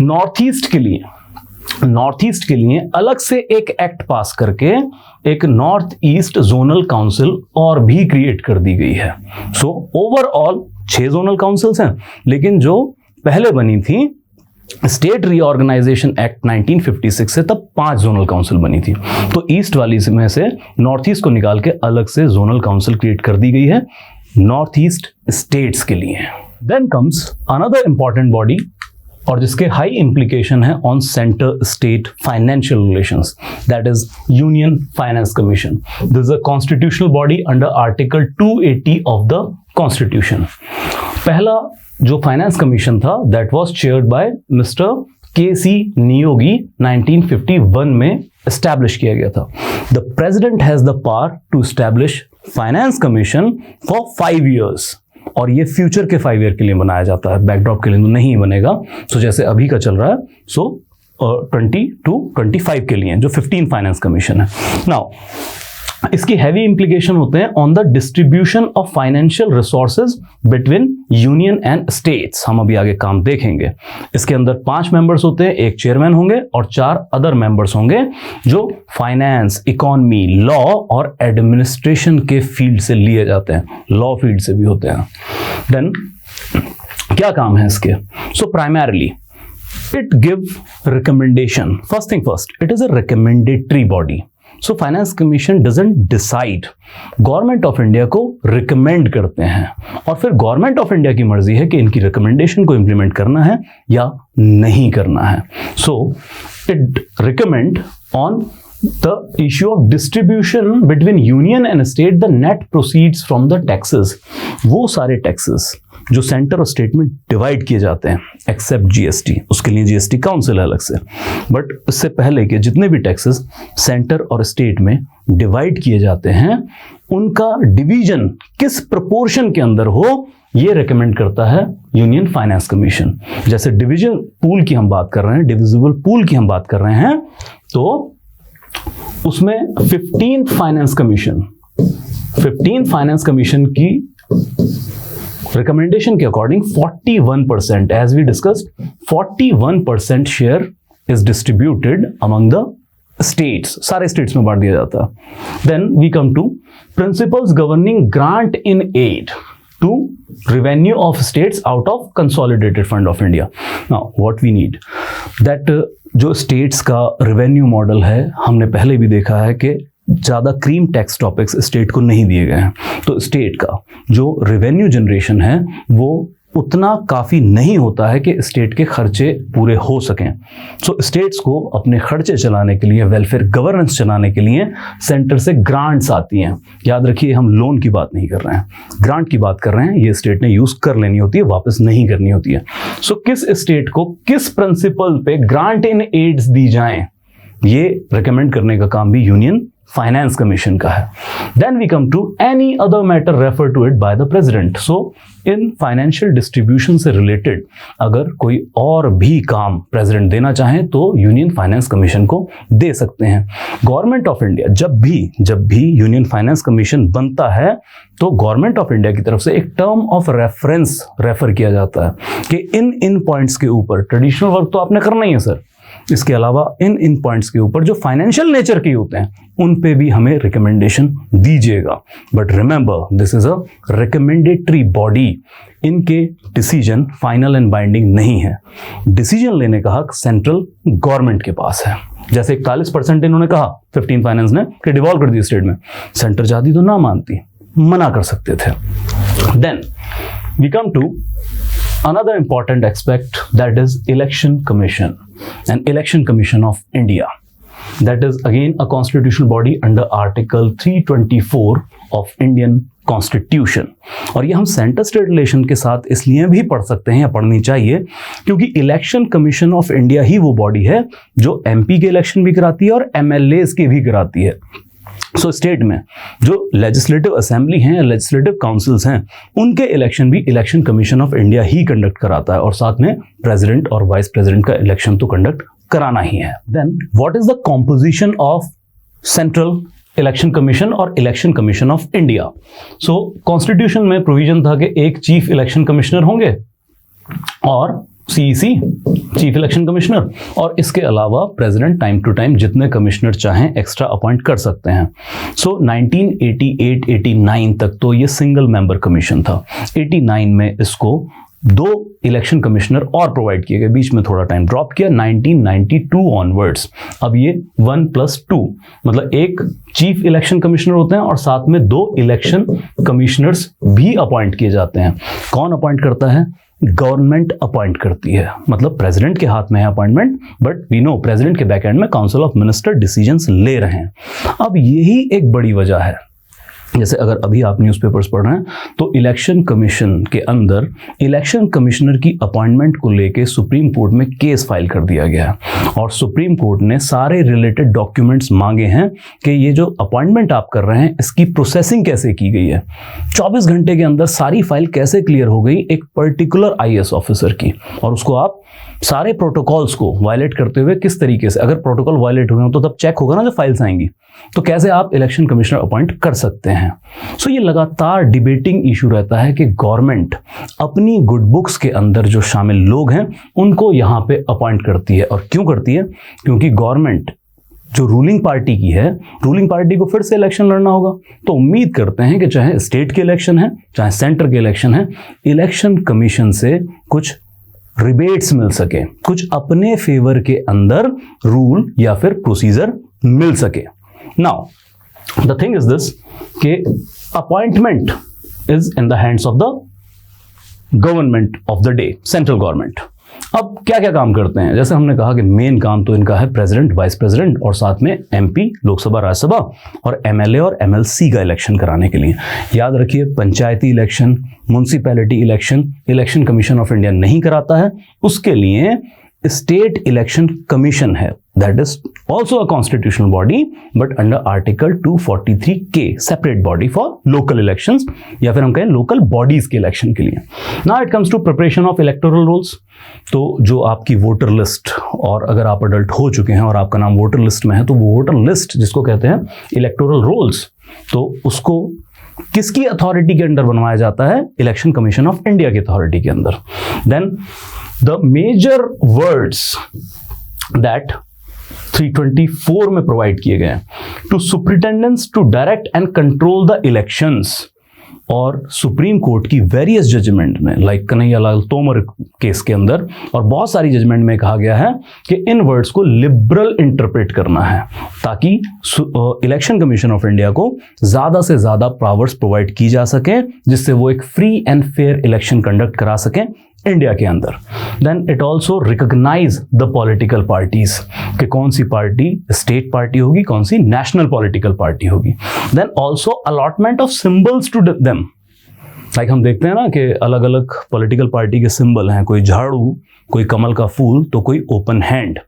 [SPEAKER 1] नॉर्थ ईस्ट के लिए अलग से एक एक्ट पास करके एक नॉर्थ ईस्ट जोनल काउंसिल और भी क्रिएट कर दी गई है। सो ओवरऑल 6 जोनल काउंसिल्स हैं, लेकिन जो पहले बनी थी स्टेट रीऑर्गेनाइजेशन एक्ट 1956 से, तब 5 जोनल काउंसिल बनी थी। तो ईस्ट वाली में से नॉर्थ ईस्ट को निकाल के अलग से जोनल काउंसिल क्रिएट कर दी गई है नॉर्थ ईस्ट स्टेट्स के लिए। Then comes another important body और जिसके हाई इंप्लीकेशन है on centre state financial relations, that is union finance commission. This is a constitutional body under article 280 of the constitution. पहला जो फाइनेंस कमीशन था that was chaired by mister K C. Neogy 1951 में establish किया गया था। The president has the power to establish finance commission for 5 years, और ये future के 5 year के लिए बनाया जाता है, बैकड्रॉप के लिए तो नहीं बनेगा। सो जैसे अभी का चल रहा है, सो 20 to 25 के लिए जो 15 फाइनेंस कमीशन है। नाउ इसकी हैवी इंप्लीकेशन होते हैं on the distribution of financial resources between union and states. हम अभी आगे काम देखेंगे। इसके अंदर 5 मेंबर्स होते हैं, एक चेयरमैन होंगे और 4 अदर मेंबर्स होंगे जो फाइनेंस, इकोनॉमी, लॉ और एडमिनिस्ट्रेशन के फील्ड से लिए जाते हैं, लॉ फील्ड से भी होते हैं। देन क्या काम है इसके? सो primarily it give recommendation. First thing first, it is a recommendatory body. So finance commission doesn't decide, government of India को रिकमेंड करते हैं और फिर गवर्नमेंट ऑफ इंडिया की मर्जी है कि इनकी रिकमेंडेशन को इंप्लीमेंट करना है या नहीं करना है। So it recommend on the issue of distribution between union and state the net proceeds from the taxes। वो सारे टैक्सेस जो सेंटर और स्टेट में डिवाइड किए जाते हैं एक्सेप्ट जीएसटी, उसके लिए जीएसटी काउंसिल है अलग से, बट इससे पहले के जितने भी टैक्सेस सेंटर और स्टेट में डिवाइड किए जाते हैं उनका डिवीजन किस प्रोपोर्शन के अंदर हो ये रेकमेंड करता है यूनियन फाइनेंस कमीशन। जैसे डिविजन पूल की हम बात कर रहे हैं, डिविजिबल पूल की हम बात कर रहे हैं, तो उसमें 15th फाइनेंस कमीशन की रिकमेंडेशन के according 41%, as we discussed, 41% share is distributed among the states, सारे स्टेट्स में बांट दिया जाता है। Then we come to principles governing grant in aid to revenue of states out of consolidated fund of India. Now what we need that जो states का revenue model है, हमने पहले भी देखा है कि ज़्यादा क्रीम टैक्स टॉपिक्स स्टेट को नहीं दिए गए हैं, तो स्टेट का जो रेवेन्यू जनरेशन है वो उतना काफ़ी नहीं होता है कि स्टेट के खर्चे पूरे हो सकें। सो स्टेट्स को अपने खर्चे चलाने के लिए, वेलफेयर गवर्नेंस चलाने के लिए सेंटर से ग्रांट्स आती हैं। याद रखिए हम लोन की बात नहीं कर रहे हैं, ग्रांट की बात कर रहे हैं। ये स्टेट ने यूज़ कर लेनी होती है, वापस नहीं करनी होती है। सो किस स्टेट को किस प्रिंसिपल पे ग्रांट इन एड्स दी जाएं, ये रिकमेंड करने का काम भी यूनियन फाइनेंस कमीशन का है। Then we come to any other matter refer to it by the president. So in financial distribution से रिलेटेड अगर कोई और भी काम प्रेसिडेंट देना चाहें तो यूनियन फाइनेंस कमीशन को दे सकते हैं। गवर्नमेंट ऑफ इंडिया जब भी यूनियन फाइनेंस कमीशन बनता है तो गवर्नमेंट ऑफ इंडिया की तरफ से एक टर्म ऑफ रेफरेंस रेफर किया जाता है कि इन पॉइंट्स के ऊपर ट्रेडिशनल वर्क तो आपने करना ही है सर, इसके अलावा इन पॉइंट्स के ऊपर जो फाइनेंशियल नेचर के होते हैं उन पे भी हमें रिकमेंडेशन दीजिएगा। But remember this is a recommendatory body, इनके डिसीजन फाइनल एंड बाइंडिंग नहीं है। डिसीजन लेने का हक सेंट्रल गवर्नमेंट के पास है। जैसे 41% इन्होंने कहा 15 फाइनेंस ने कि डिवॉल्व कर दी स्टेट में, सेंटर चाहती तो ना मानती, मना कर सकते थे। Then we come to another important aspect, that is election commission and election commission of India. that is again a constitutional body under Article 324 of Indian Constitution। और ये हम सेंटर स्टेट रिलेशन के साथ इसलिए भी पढ़ सकते हैं या पढ़नी चाहिए क्योंकि इलेक्शन कमीशन ऑफ इंडिया ही वो बॉडी है जो एमपी के इलेक्शन भी कराती है और एमएलएस के भी कराती है। सो स्टेट में जो लेजिस्लेटिव असेंबली हैं या लेजिस्लेटिव काउंसिल्स हैं उनके इलेक्शन भी इलेक्शन कमीशन ऑफ इंडिया ही कंडक्ट कराता है और साथ में प्रेसिडेंट और वाइस प्रेसिडेंट का इलेक्शन तो कंडक्ट कराना ही है। Then what is the composition of central election commission और election commission of India? So constitution में प्रोविजन था कि एक चीफ इलेक्शन कमिश्नर होंगे और सीईसी चीफ इलेक्शन कमिश्नर, और इसके अलावा प्रेसिडेंट टाइम टू टाइम जितने कमिश्नर चाहें एक्स्ट्रा अपॉइंट कर सकते हैं। सो 1988-89 तक तो ये सिंगल मेंबर कमीशन था। 89 में इसको 2 इलेक्शन कमिश्नर और प्रोवाइड किए गए, बीच में थोड़ा टाइम ड्रॉप किया। 1992 ऑनवर्ड्स अब ये 1+2 मतलब एक चीफ इलेक्शन कमिश्नर होते हैं और साथ में 2 इलेक्शन कमिश्नर्स भी अपॉइंट किए जाते हैं। कौन अपॉइंट करता है? गवर्नमेंट अपॉइंट करती है, मतलब प्रेसिडेंट के हाथ में है appointment, but we know president के बैक एंड में काउंसिल ऑफ मिनिस्टर डिसीजंस ले रहे हैं। अब यही एक बड़ी वजह है, जैसे अगर अभी आप न्यूज़पेपर्स पढ़ रहे हैं तो इलेक्शन कमीशन के अंदर इलेक्शन कमिश्नर की अपॉइंटमेंट को लेके सुप्रीम कोर्ट में केस फाइल कर दिया गया है और सुप्रीम कोर्ट ने सारे रिलेटेड डॉक्यूमेंट्स मांगे हैं कि ये जो अपॉइंटमेंट आप कर रहे हैं इसकी प्रोसेसिंग कैसे की गई है, 24 घंटे के अंदर सारी फाइल कैसे क्लियर हो गई एक पर्टिकुलर आईएएस ऑफिसर की, और उसको आप सारे प्रोटोकॉल्स को वायलेट करते हुए किस तरीके से, अगर प्रोटोकॉल वायलेट हुए हो तो तब चेक होगा ना जब फाइल्स आएंगी, तो कैसे आप इलेक्शन कमिश्नर अपॉइंट कर सकते हैं। सो ये लगातार डिबेटिंग इशू रहता है कि गवर्नमेंट अपनी गुड बुक्स के अंदर जो शामिल लोग हैं उनको यहाँ पे अपॉइंट करती है। और क्यों करती है? क्योंकि गवर्नमेंट जो रूलिंग पार्टी की है, रूलिंग पार्टी को फिर से इलेक्शन लड़ना होगा, तो उम्मीद करते हैं कि चाहे स्टेट के इलेक्शन है चाहे सेंटर के इलेक्शन है, इलेक्शन कमीशन से कुछ रिबेट्स मिल सके, कुछ अपने फेवर के अंदर रूल या फिर प्रोसीजर मिल सके। Now the thing is this कि appointment is in the hands of the government of the day, central government. अब क्या क्या काम करते हैं? जैसे हमने कहा कि मेन काम तो इनका है प्रेसिडेंट, वाइस प्रेसिडेंट और साथ में एमपी, लोकसभा राज्यसभा और एमएलए और एमएलसी का इलेक्शन कराने के लिए। याद रखिए पंचायती election, municipality election election commission of India नहीं कराता है, उसके लिए स्टेट इलेक्शन कमीशन है, that is also a constitutional body but under article 243K, separate body for local elections या फिर हम कहें लोकल बॉडीज के इलेक्शन के लिए। Now it comes to preparation of electoral rolls. तो जो आपकी वोटर लिस्ट, और अगर आप अडल्ट हो चुके हैं और आपका नाम वोटर लिस्ट में है तो वो वोटर लिस्ट जिसको कहते हैं इलेक्टोरल रोल्स, तो उसको किसकी अथॉरिटी के अंडर बनवाया जाता है? इलेक्शन कमीशन ऑफ इंडिया की अथॉरिटी के अंदर। Then the major words that 324 में प्रोवाइड किए गए हैं, to superintendents to direct and control the elections, और सुप्रीम कोर्ट की वेरियस जजमेंट में लाइक कन्हैयालाल तोमर केस के अंदर और बहुत सारी जजमेंट में कहा गया है कि इन वर्ड्स को लिबरल इंटरप्रेट करना है ताकि इलेक्शन कमीशन ऑफ इंडिया को ज्यादा से ज्यादा पावर्स प्रोवाइड की जा सके जिससे वो एक free and fair election conduct करा सकें इंडिया के अंदर। Then it also recognise the political parties कि कौन सी पार्टी स्टेट पार्टी होगी, कौन सी नेशनल पॉलिटिकल पार्टी होगी। Then also allotment of symbols to them, like हम देखते हैं ना कि अलग अलग पॉलिटिकल पार्टी के सिंबल हैं, कोई झाड़ू, कोई कमल का फूल, तो कोई ओपन हैंड।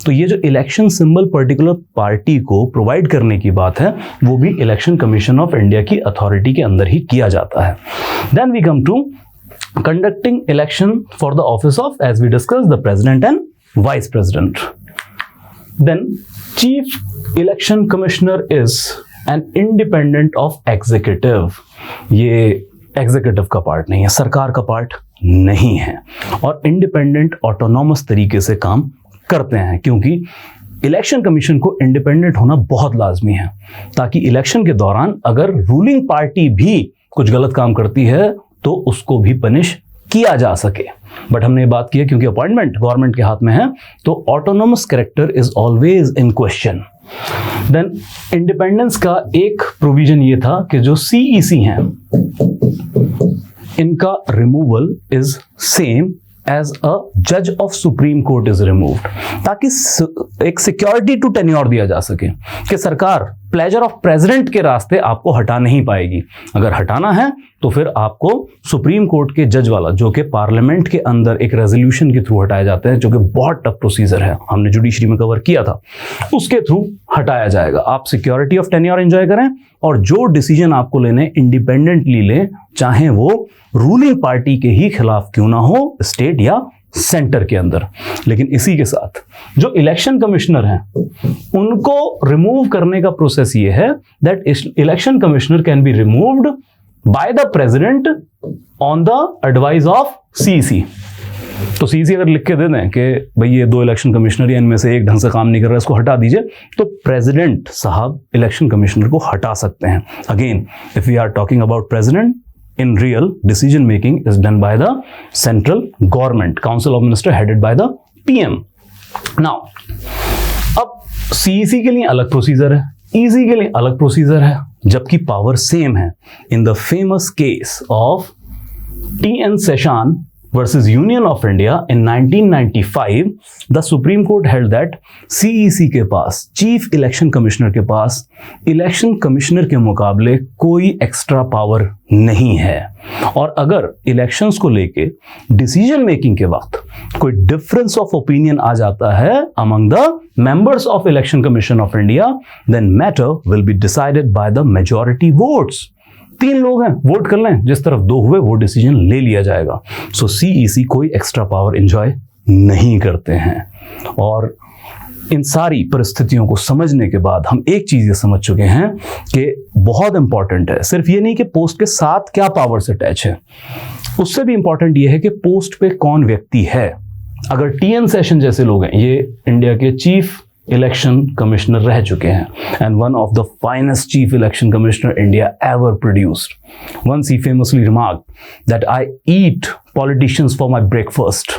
[SPEAKER 1] तो ये जो इलेक्शन सिंबल पर्टिकुलर पार्टी को प्रोवाइड करने की बात है वो भी इलेक्शन कमीशन ऑफ इंडिया की अथॉरिटी के अंदर ही किया जाता है। Then we come to conducting election for the office of, as we discussed, the president and vice president. Then chief election commissioner is an independent of executive. ये executive का part नहीं है, सरकार का पार्ट नहीं है, और इंडिपेंडेंट ऑटोनॉमस तरीके से काम करते हैं क्योंकि इलेक्शन कमीशन को इंडिपेंडेंट होना बहुत लाजमी है ताकि इलेक्शन के दौरान अगर रूलिंग पार्टी भी कुछ गलत काम करती है तो उसको भी पनिश किया जा सके। बट हमने ये बात की है क्योंकि अपॉइंटमेंट गवर्नमेंट के हाथ में है तो autonomous character is always in question. Then independence का एक प्रोविजन ये था कि जो सीईसी हैं इनका removal is same as a जज of supreme court is removed, ताकि एक सिक्योरिटी टू टेन्योर दिया जा सके कि सरकार प्लेजर ऑफ प्रेसिडेंट के रास्ते आपको हटा नहीं पाएगी। अगर हटाना है तो फिर आपको सुप्रीम कोर्ट के जज वाला, जो कि पार्लियामेंट के अंदर एक रेजोल्यूशन के थ्रू हटाए जाते हैं, जो कि बहुत टफ प्रोसीजर है, हमने जुडिशरी में कवर किया था, उसके थ्रू हटाया जाएगा। आप सिक्योरिटी ऑफ टेन्योर एंजॉय करें और जो डिसीजन आपको लेने इंडिपेंडेंटली लें, चाहे वो रूलिंग पार्टी के ही खिलाफ क्यों ना हो, स्टेट या सेंटर के अंदर। लेकिन इसी के साथ जो इलेक्शन कमिश्नर हैं उनको रिमूव करने का प्रोसेस ये है that election commissioner can be removed by the president on the advice of CEC. तो सीईसी अगर लिख के दे दें कि भाई ये 2 इलेक्शन कमिश्नर या इनमें से एक ढंग से काम नहीं कर रहा, इसको हटा दीजिए, तो प्रेसिडेंट साहब इलेक्शन कमिश्नर को हटा सकते हैं। Again, if we are talking about president, in real decision making is done by the central government, council of minister headed by the PM. Now, अब CEC के लिए अलग प्रोसीजर है, EC के लिए अलग प्रोसीजर है, जबकि पावर सेम है। In the famous case of T.N. Seshan versus Union of India in 1995, the Supreme Court held that CEC के पास, चीफ इलेक्शन कमिश्नर के पास, इलेक्शन कमिश्नर के मुकाबले कोई एक्स्ट्रा पावर नहीं है। और अगर इलेक्शंस को लेके डिसीजन मेकिंग के वक्त कोई डिफरेंस ऑफ ओपिनियन आ जाता है among the members of election commission of India, then matter will be decided by the majority votes. 3 लोग हैं, वोट कर लें, जिस तरफ 2 हुए वो डिसीजन ले लिया जाएगा। सो सीईसी कोई एक्स्ट्रा पावर एंजॉय नहीं करते हैं। और इन सारी परिस्थितियों को समझने के बाद हम एक चीज ये समझ चुके हैं कि बहुत इंपॉर्टेंट है, सिर्फ ये नहीं कि पोस्ट के साथ क्या पावर्स अटैच है, उससे भी इंपॉर्टेंट ये है कि पोस्ट पे कौन व्यक्ति है। अगर टीएन सेशन जैसे लोग हैं, ये इंडिया के चीफ इलेक्शन कमिश्नर रह चुके हैं and one of the finest chief election commissioner India ever produced. Once he famously remarked that I eat politicians for my breakfast.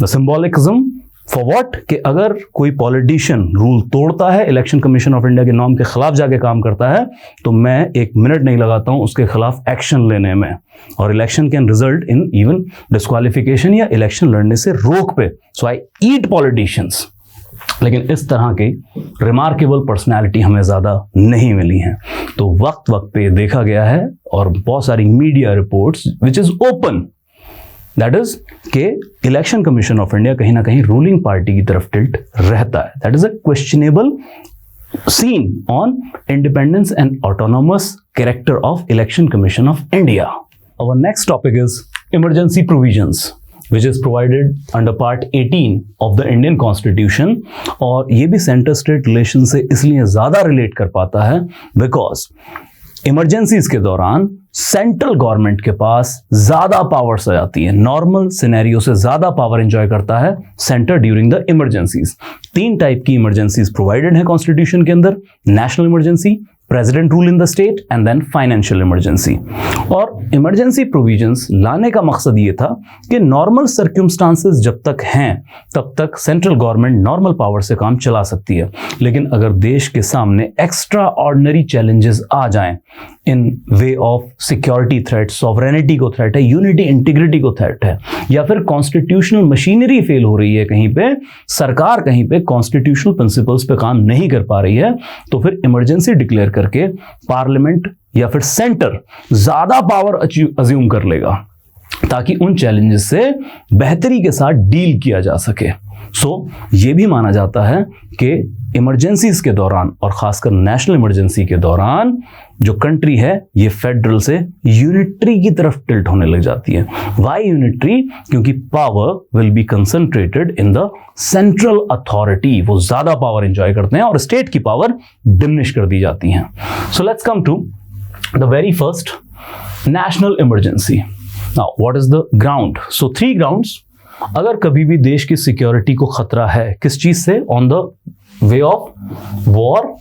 [SPEAKER 1] The symbolism for what, कि अगर कोई पॉलिटिशियन रूल तोड़ता है, election commission of India के norm के खिलाफ जाके काम करता है, तो मैं 1 मिनट नहीं लगाता हूं उसके खिलाफ एक्शन लेने में, और election can result in even disqualification या इलेक्शन लड़ने से रोक पे। सो आई ईट पॉलिटिशियंस। लेकिन इस तरह की रिमार्केबल पर्सनैलिटी हमें ज़्यादा नहीं मिली हैं। तो वक्त वक्त पे देखा गया है और बहुत सारी media reports which is open, that is के इलेक्शन कमीशन ऑफ इंडिया कहीं ना कहीं रूलिंग पार्टी की तरफ टिल्ट रहता है। That is a questionable scene on independence and autonomous character of election commission of India. Our next topic is emergency provisions which is provided under part 18 of the Indian Constitution। और ये भी centre state relation से इसलिए ज़्यादा relate कर पाता है because emergencies के दौरान सेंट्रल गवर्नमेंट के पास ज़्यादा पावर्स आ जाती है। नॉर्मल सिनेरियो से ज़्यादा पावर एंजॉय करता है centre during the emergencies. 3 type की इमरजेंसीज प्रोवाइडेड है कॉन्स्टिट्यूशन के अंदर, national emergency, president rule in the state and then financial emergency. और इमरजेंसी प्रोविजंस लाने का मकसद ये था कि नॉर्मल सर्क्यूमस्टांसेस जब तक हैं तब तक सेंट्रल गवर्नमेंट नॉर्मल पावर से काम चला सकती है। लेकिन अगर देश के सामने एक्स्ट्रा ऑर्डिनरी चैलेंजेस आ जाएं in way of security threat, sovereignty को थ्रेट है, यूनिटी इंटीग्रिटी को थ्रेट है, या फिर कॉन्स्टिट्यूशनल मशीनरी फेल हो रही है, कहीं पे सरकार कहीं पे कॉन्स्टिट्यूशनल प्रिंसिपल्स पे काम नहीं कर पा रही है, तो फिर इमरजेंसी डिक्लेयर करके पार्लियामेंट या फिर सेंटर ज्यादा पावर अज्यूम कर लेगा ताकि उन चैलेंजेस से बेहतरी के साथ डील किया जा सके। ये भी माना जाता है कि इमरजेंसीज के दौरान और खासकर नेशनल इमरजेंसी के दौरान जो कंट्री है ये फेडरल से यूनिटरी की तरफ टिल्ट होने लग जाती है। Why unitary? क्योंकि power will be concentrated in the central authority, वो ज्यादा पावर एंजॉय करते हैं और स्टेट की पावर डिमिनिश कर दी जाती है। So let's come to the very first, national emergency. Now what is the ground? So 3 grounds. अगर कभी भी देश की सिक्योरिटी को खतरा है, किस चीज से? On the way of war,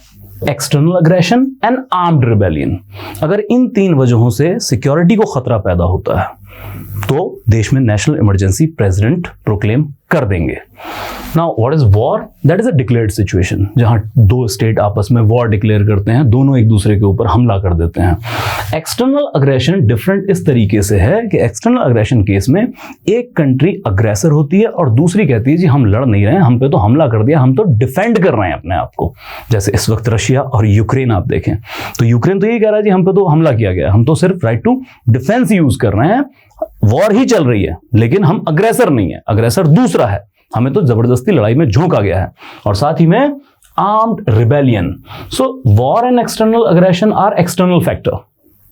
[SPEAKER 1] external aggression and armed rebellion. अगर इन 3 वजहों से सिक्योरिटी को खतरा पैदा होता है तो देश में नेशनल इमरजेंसी प्रेसिडेंट प्रोक्लेम कर देंगे। Now what is war? That is a declared situation, जहां दो स्टेट आपस में वॉर डिक्लेयर करते हैं, दोनों एक दूसरे के ऊपर हमला कर देते हैं। एक्सटर्नल अग्रेशन डिफरेंट इस तरीके से है कि एक्सटर्नल अग्रेशन केस में एक कंट्री अग्रेसर होती है और दूसरी कहती है जी हम लड़ नहीं रहे हैं, हम पे तो हमला कर दिया, हम तो डिफेंड कर रहे हैं अपने आप को। जैसे इस वक्त रशिया और यूक्रेन आप देखें तो यूक्रेन तो ये कह रहा है जी हम पे तो हमला किया गया, हम तो सिर्फ राइट टू डिफेंस यूज कर रहे हैं, वॉर ही चल रही है, लेकिन हम अग्रेसर नहीं है, अग्रेसर दूसरा है, हमें तो जबरदस्ती लड़ाई में झोंका गया है। और साथ ही में armed rebellion. So war and external aggression are external factor,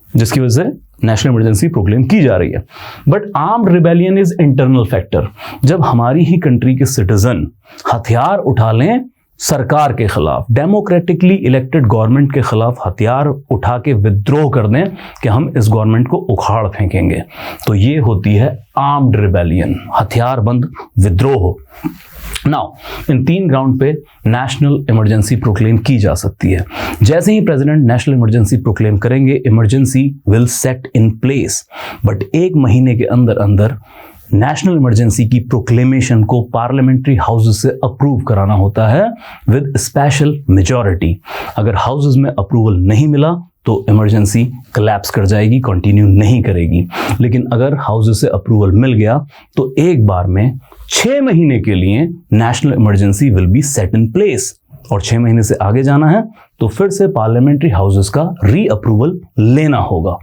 [SPEAKER 1] जिसकी वजह से नेशनल इमरजेंसी प्रोक्लेम की जा रही है। But armed rebellion is internal factor, जब हमारी ही कंट्री के सिटीजन हथियार उठा लें सरकार के खिलाफ, डेमोक्रेटिकली इलेक्टेड गवर्नमेंट के खिलाफ हथियार उठा के विद्रोह कर दें कि हम इस गवर्नमेंट को उखाड़ फेंकेंगे, तो ये होती है आर्म्ड रिबेलियन, हथियारबंद विद्रोह। नाउ इन 3 ग्राउंड पे नेशनल इमरजेंसी प्रोक्लेम की जा सकती है। जैसे ही प्रेसिडेंट नेशनल इमरजेंसी प्रोक्लेम करेंगे, emergency will set in place, but 1 महीने के अंदर अंदर नेशनल इमरजेंसी की प्रोक्लेमेशन को पार्लियामेंट्री हाउसेस से अप्रूव कराना होता है विद स्पेशल मेजॉरिटी। अगर हाउसेस में अप्रूवल नहीं मिला तो इमरजेंसी कोलैप्स कर जाएगी, कंटिन्यू नहीं करेगी। लेकिन अगर हाउसेस से अप्रूवल मिल गया तो एक बार में 6 महीने के लिए national emergency will be set in place, और 6 महीने से आगे जाना है तो फिर से पार्लियामेंट्री हाउसेस का री अप्रूवल लेना होगा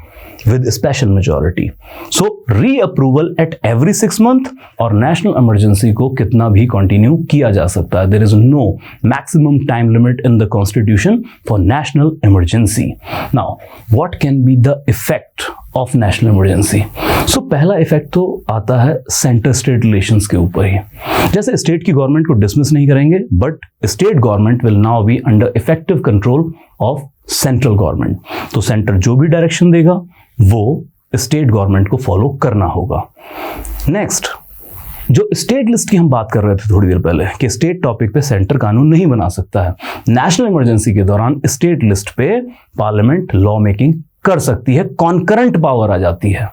[SPEAKER 1] with special majority. So re approval at every 6 month, और नेशनल इमरजेंसी को कितना भी कंटिन्यू किया जा सकता है। There is no maximum time limit in the constitution for national emergency. Now what can be the effect of national emergency? So पहला effect तो आता है सेंटर स्टेट रिलेशंस के ऊपर ही। जैसे स्टेट की गवर्नमेंट को डिसमिस नहीं करेंगे, but state government will now be under effective control of central government. तो सेंटर जो भी डायरेक्शन देगा वो स्टेट गवर्नमेंट को फॉलो करना होगा। नेक्स्ट, जो स्टेट लिस्ट की हम बात कर रहे थे थोड़ी देर पहले कि स्टेट टॉपिक पे सेंटर कानून नहीं बना सकता है, नेशनल इमरजेंसी के दौरान स्टेट लिस्ट पे पार्लियामेंट लॉ मेकिंग कर सकती है, कॉन्करेंट पावर आ जाती है।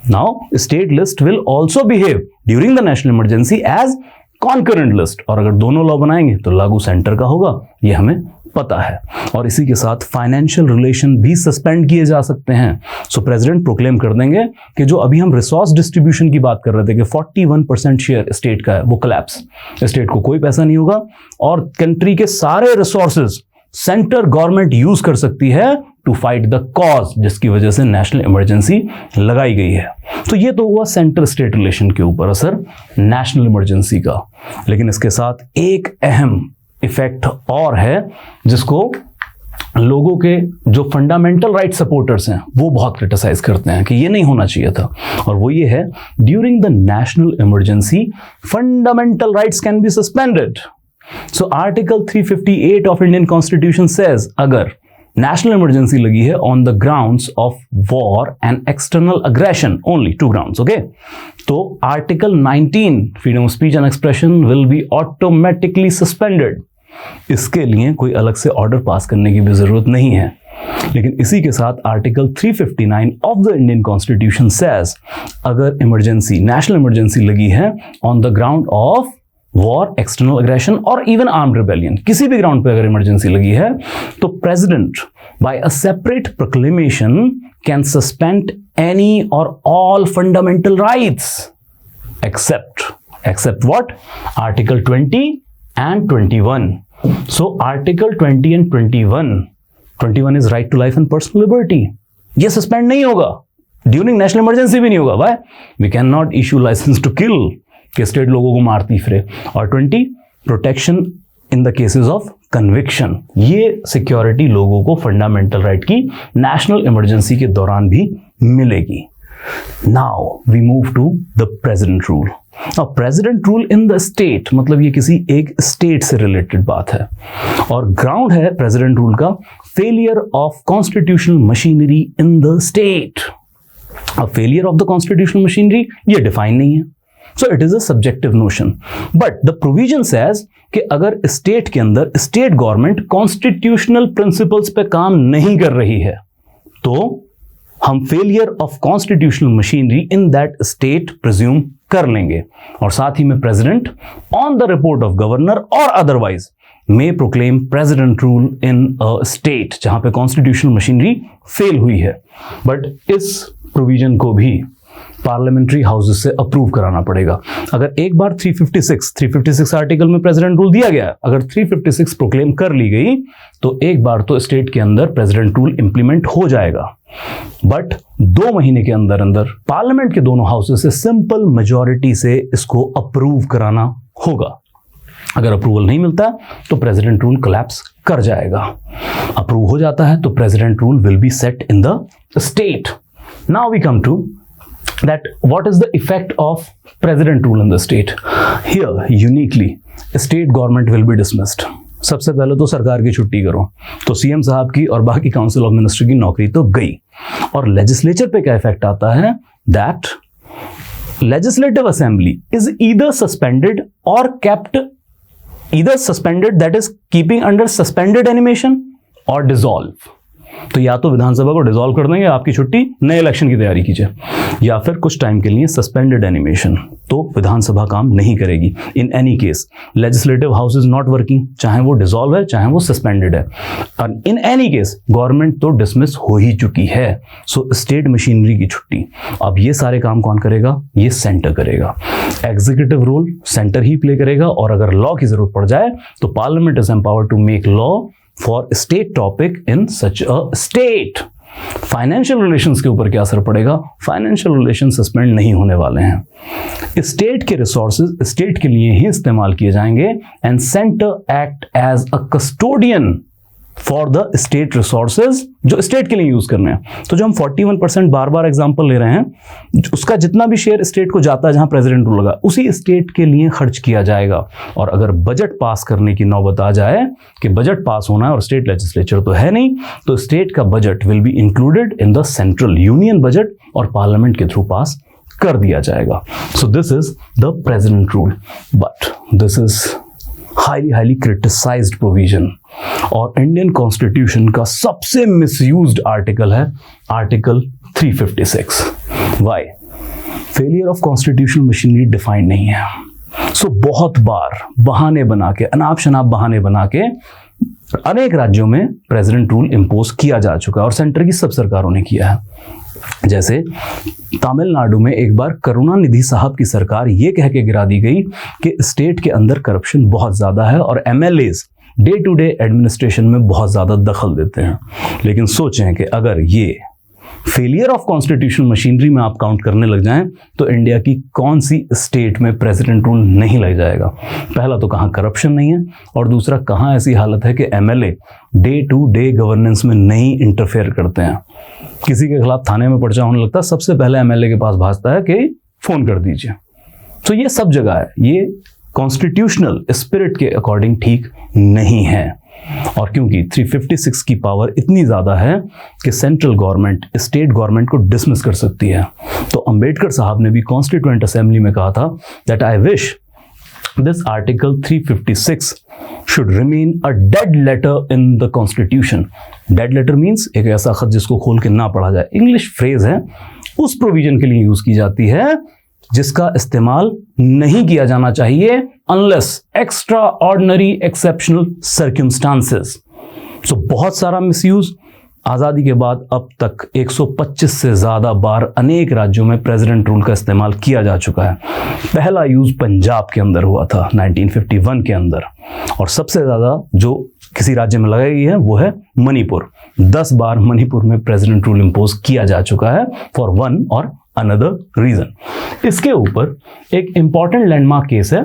[SPEAKER 1] Now state list will also behave during the national emergency as concurrent list, और अगर दोनों लॉ बनाएंगे तो लागू सेंटर का होगा, ये हमें पता है। और इसी के साथ फाइनेंशियल रिलेशन भी सस्पेंड किए जा सकते हैं। सो प्रेसिडेंट प्रोक्लेम कर देंगे कि जो अभी हम रिसोर्स डिस्ट्रीब्यूशन की बात कर रहे थे कि 41% शेयर स्टेट का है, वो कोलैप्स, स्टेट को कोई पैसा नहीं होगा और कंट्री के सारे रिसोर्सेज सेंटर गवर्नमेंट यूज कर सकती है टू फाइट द कॉज, जिसकी वजह से नेशनल इमरजेंसी लगाई गई है। तो ये तो हुआ सेंटर स्टेट रिलेशन के ऊपर असर नेशनल इमरजेंसी का। लेकिन इसके साथ एक अहम इफेक्ट और है जिसको लोगों के जो फंडामेंटल राइट सपोर्टर्स हैं वो बहुत क्रिटिसाइज करते हैं कि ये नहीं होना चाहिए था, और वो ये है during the national emergency fundamental rights can be suspended. So article 358 of Indian constitution says अगर नेशनल इमरजेंसी लगी है on the grounds of war and external aggression, only 2 grounds, okay, तो article 19 freedom of speech and expression will be automatically suspended. इसके लिए कोई अलग से order pass करने की भी जरूरत नहीं है। लेकिन इसी के साथ article 359 of the Indian constitution says अगर इमरजेंसी, नेशनल इमरजेंसी लगी है on the ground of war, external aggression और इवन आर्म्ड रिबेलियन, किसी भी ग्राउंड पे अगर इमरजेंसी लगी है तो president by a separate proclamation can suspend any or all fundamental rights except what? Article 20 and 21। So article 20 and 21 is right to life and personal liberty, ये suspend नहीं होगा, ड्यूरिंग नेशनल इमरजेंसी भी नहीं होगा। Why? We can not issue licence to kill, कि state लोगों को मारती फिरे। और 20 protection in the cases of conviction, ये सिक्योरिटी लोगों को फंडामेंटल राइट की नेशनल इमरजेंसी के दौरान भी मिलेगी। Now we move to the president rule. अब president rule in the state मतलब ये किसी एक स्टेट से रिलेटेड बात है, और ग्राउंड है प्रेसिडेंट रूल का failure of constitutional machinery in the state. अब failure of the constitutional machinery ये डिफाइन नहीं है, so it is a subjective notion, but the provision says कि अगर स्टेट के अंदर स्टेट गवर्नमेंट कॉन्स्टिट्यूशनल प्रिंसिपल्स पे काम नहीं कर रही है तो हम failure of constitutional machinery in that state presume कर लेंगे, और साथ ही में president on the report of governor or otherwise may proclaim president rule in a state जहां पे कॉन्स्टिट्यूशनल मशीनरी फेल हुई है। बट इस प्रोविजन को भी पार्लियामेंट्री हाउसेस से अप्रूव कराना पड़ेगा। अगर एक बार 356 आर्टिकल में प्रेसिडेंट रूल दिया गया, अगर 356 प्रोक्लेम कर ली गई, तो एक बार तो स्टेट के अंदर प्रेसिडेंट रूल इंप्लीमेंट हो जाएगा। बट 2 महीने के अंदर अंदर पार्लियामेंट के दोनों हाउसेस से सिंपल मेजॉरिटी से इसको अप्रूव कराना होगा। अगर अप्रूवल नहीं मिलता तो प्रेसिडेंट रूल कोलैप्स कर जाएगा। अप्रूव हो जाता है तो president rule will be set in the state. Now we come to that what is the effect of president rule in the state. Here uniquely state government will be dismissed. सबसे पहले तो सरकार की छुट्टी करो, तो सीएम साहब की और बाकी काउंसिल ऑफ मिनिस्टर की नौकरी तो गई। और लेजिस्लेचर पे क्या इफेक्ट आता है, that legislative assembly is either suspended or kept, either suspended that is keeping under suspended animation, or dissolve. तो या तो विधानसभा को डिसॉल्व कर देंगे, आपकी छुट्टी, नए इलेक्शन की तैयारी कीजिए, या फिर कुछ टाइम के लिए सस्पेंडेड एनिमेशन, तो विधानसभा काम नहीं करेगी। In any case legislative house is not working, चाहे वो डिसॉल्व है चाहे वो सस्पेंडेड है, और इन एनी केस गवर्नमेंट तो डिसमिस हो ही चुकी है। सो स्टेट मशीनरी की छुट्टी। अब ये सारे काम कौन करेगा, ये सेंटर करेगा। एग्जीक्यूटिव रोल सेंटर ही प्ले करेगा, और अगर लॉ की जरूरत पड़ जाए तो parliament is empowered to make law for state topic in such a state. Financial relations के ऊपर क्या असर पड़ेगा, फाइनेंशियल रिलेशन सस्पेंड नहीं होने वाले हैं। स्टेट के रिसोर्सेज स्टेट के लिए ही इस्तेमाल किए जाएंगे, and centre act as a custodian for the state resources जो स्टेट के लिए यूज करने हैं। तो जो हम 41% बार बार एग्जांपल ले रहे हैं, उसका जितना भी शेयर स्टेट को जाता है जहां प्रेसिडेंट रूल लगा, उसी स्टेट के लिए खर्च किया जाएगा। और अगर बजट पास करने की नौबत आ जाए कि बजट पास होना है और स्टेट लेजिस्लेचर तो है नहीं, तो स्टेट का budget will be included in the central union budget और पार्लियामेंट के थ्रू पास कर दिया जाएगा। सो this is the president rule, but this is highly criticised provision, और इंडियन कॉन्स्टिट्यूशन का सबसे मिसयूज्ड आर्टिकल है article 356। Why? Failure of constitutional machinery defined नहीं है। सो बहुत बार बहाने बना के, अनाप शनाप बहाने बना के अनेक राज्यों में प्रेसिडेंट रूल इंपोज किया जा चुका है, और सेंटर की सब सरकारों ने किया है। जैसे तमिलनाडु में एक बार करुणानिधि साहब की सरकार ये कह के गिरा दी गई कि स्टेट के अंदर करप्शन बहुत ज्यादा है और MLAs day to day administration में बहुत ज्यादा दखल देते हैं। लेकिन सोचें कि अगर ये फेलियर ऑफ कॉन्स्टिट्यूशनल मशीनरी में आप काउंट करने लग जाएं तो इंडिया की कौन सी स्टेट में प्रेसिडेंट रूल नहीं लग जाएगा। पहला तो कहाँ करप्शन नहीं है, और दूसरा कहाँ ऐसी हालत है कि MLA day to day governance में नहीं इंटरफेयर करते हैं। किसी के खिलाफ थाने में पर्चा होने लगता है, सबसे पहले एमएलए के पास भागता है कि फोन कर दीजिए। तो ये सब जगह है, ये कॉन्स्टिट्यूशनल स्पिरिट के अकॉर्डिंग ठीक नहीं है। और क्योंकि 356 की पावर इतनी ज्यादा है कि सेंट्रल गवर्नमेंट स्टेट गवर्नमेंट को डिसमिस कर सकती है, तो अंबेडकर साहब ने भी कॉन्स्टिट्यूएंट असेंबली में कहा था that I wish this article 356 should remain a dead letter in the constitution. Dead letter means एक ऐसा खत जिसको खोल के ना पढ़ा जाए, इंग्लिश फ्रेज है, उस प्रोविजन के लिए यूज की जाती है जिसका इस्तेमाल नहीं किया जाना चाहिए unless extraordinary exceptional circumstances. So बहुत सारा मिसयूज। आजादी के बाद अब तक 125 से ज्यादा बार अनेक राज्यों में प्रेसिडेंट रूल का इस्तेमाल किया जा चुका है। पहला यूज पंजाब के अंदर हुआ था 1951 के अंदर, और सबसे ज्यादा जो किसी राज्य में लगाई गई है वो है मणिपुर। 10 बार मणिपुर में प्रेसिडेंट रूल इंपोज किया जा चुका है फॉर वन और अनदर रीजन। इसके ऊपर एक इंपॉर्टेंट लैंडमार्क केस है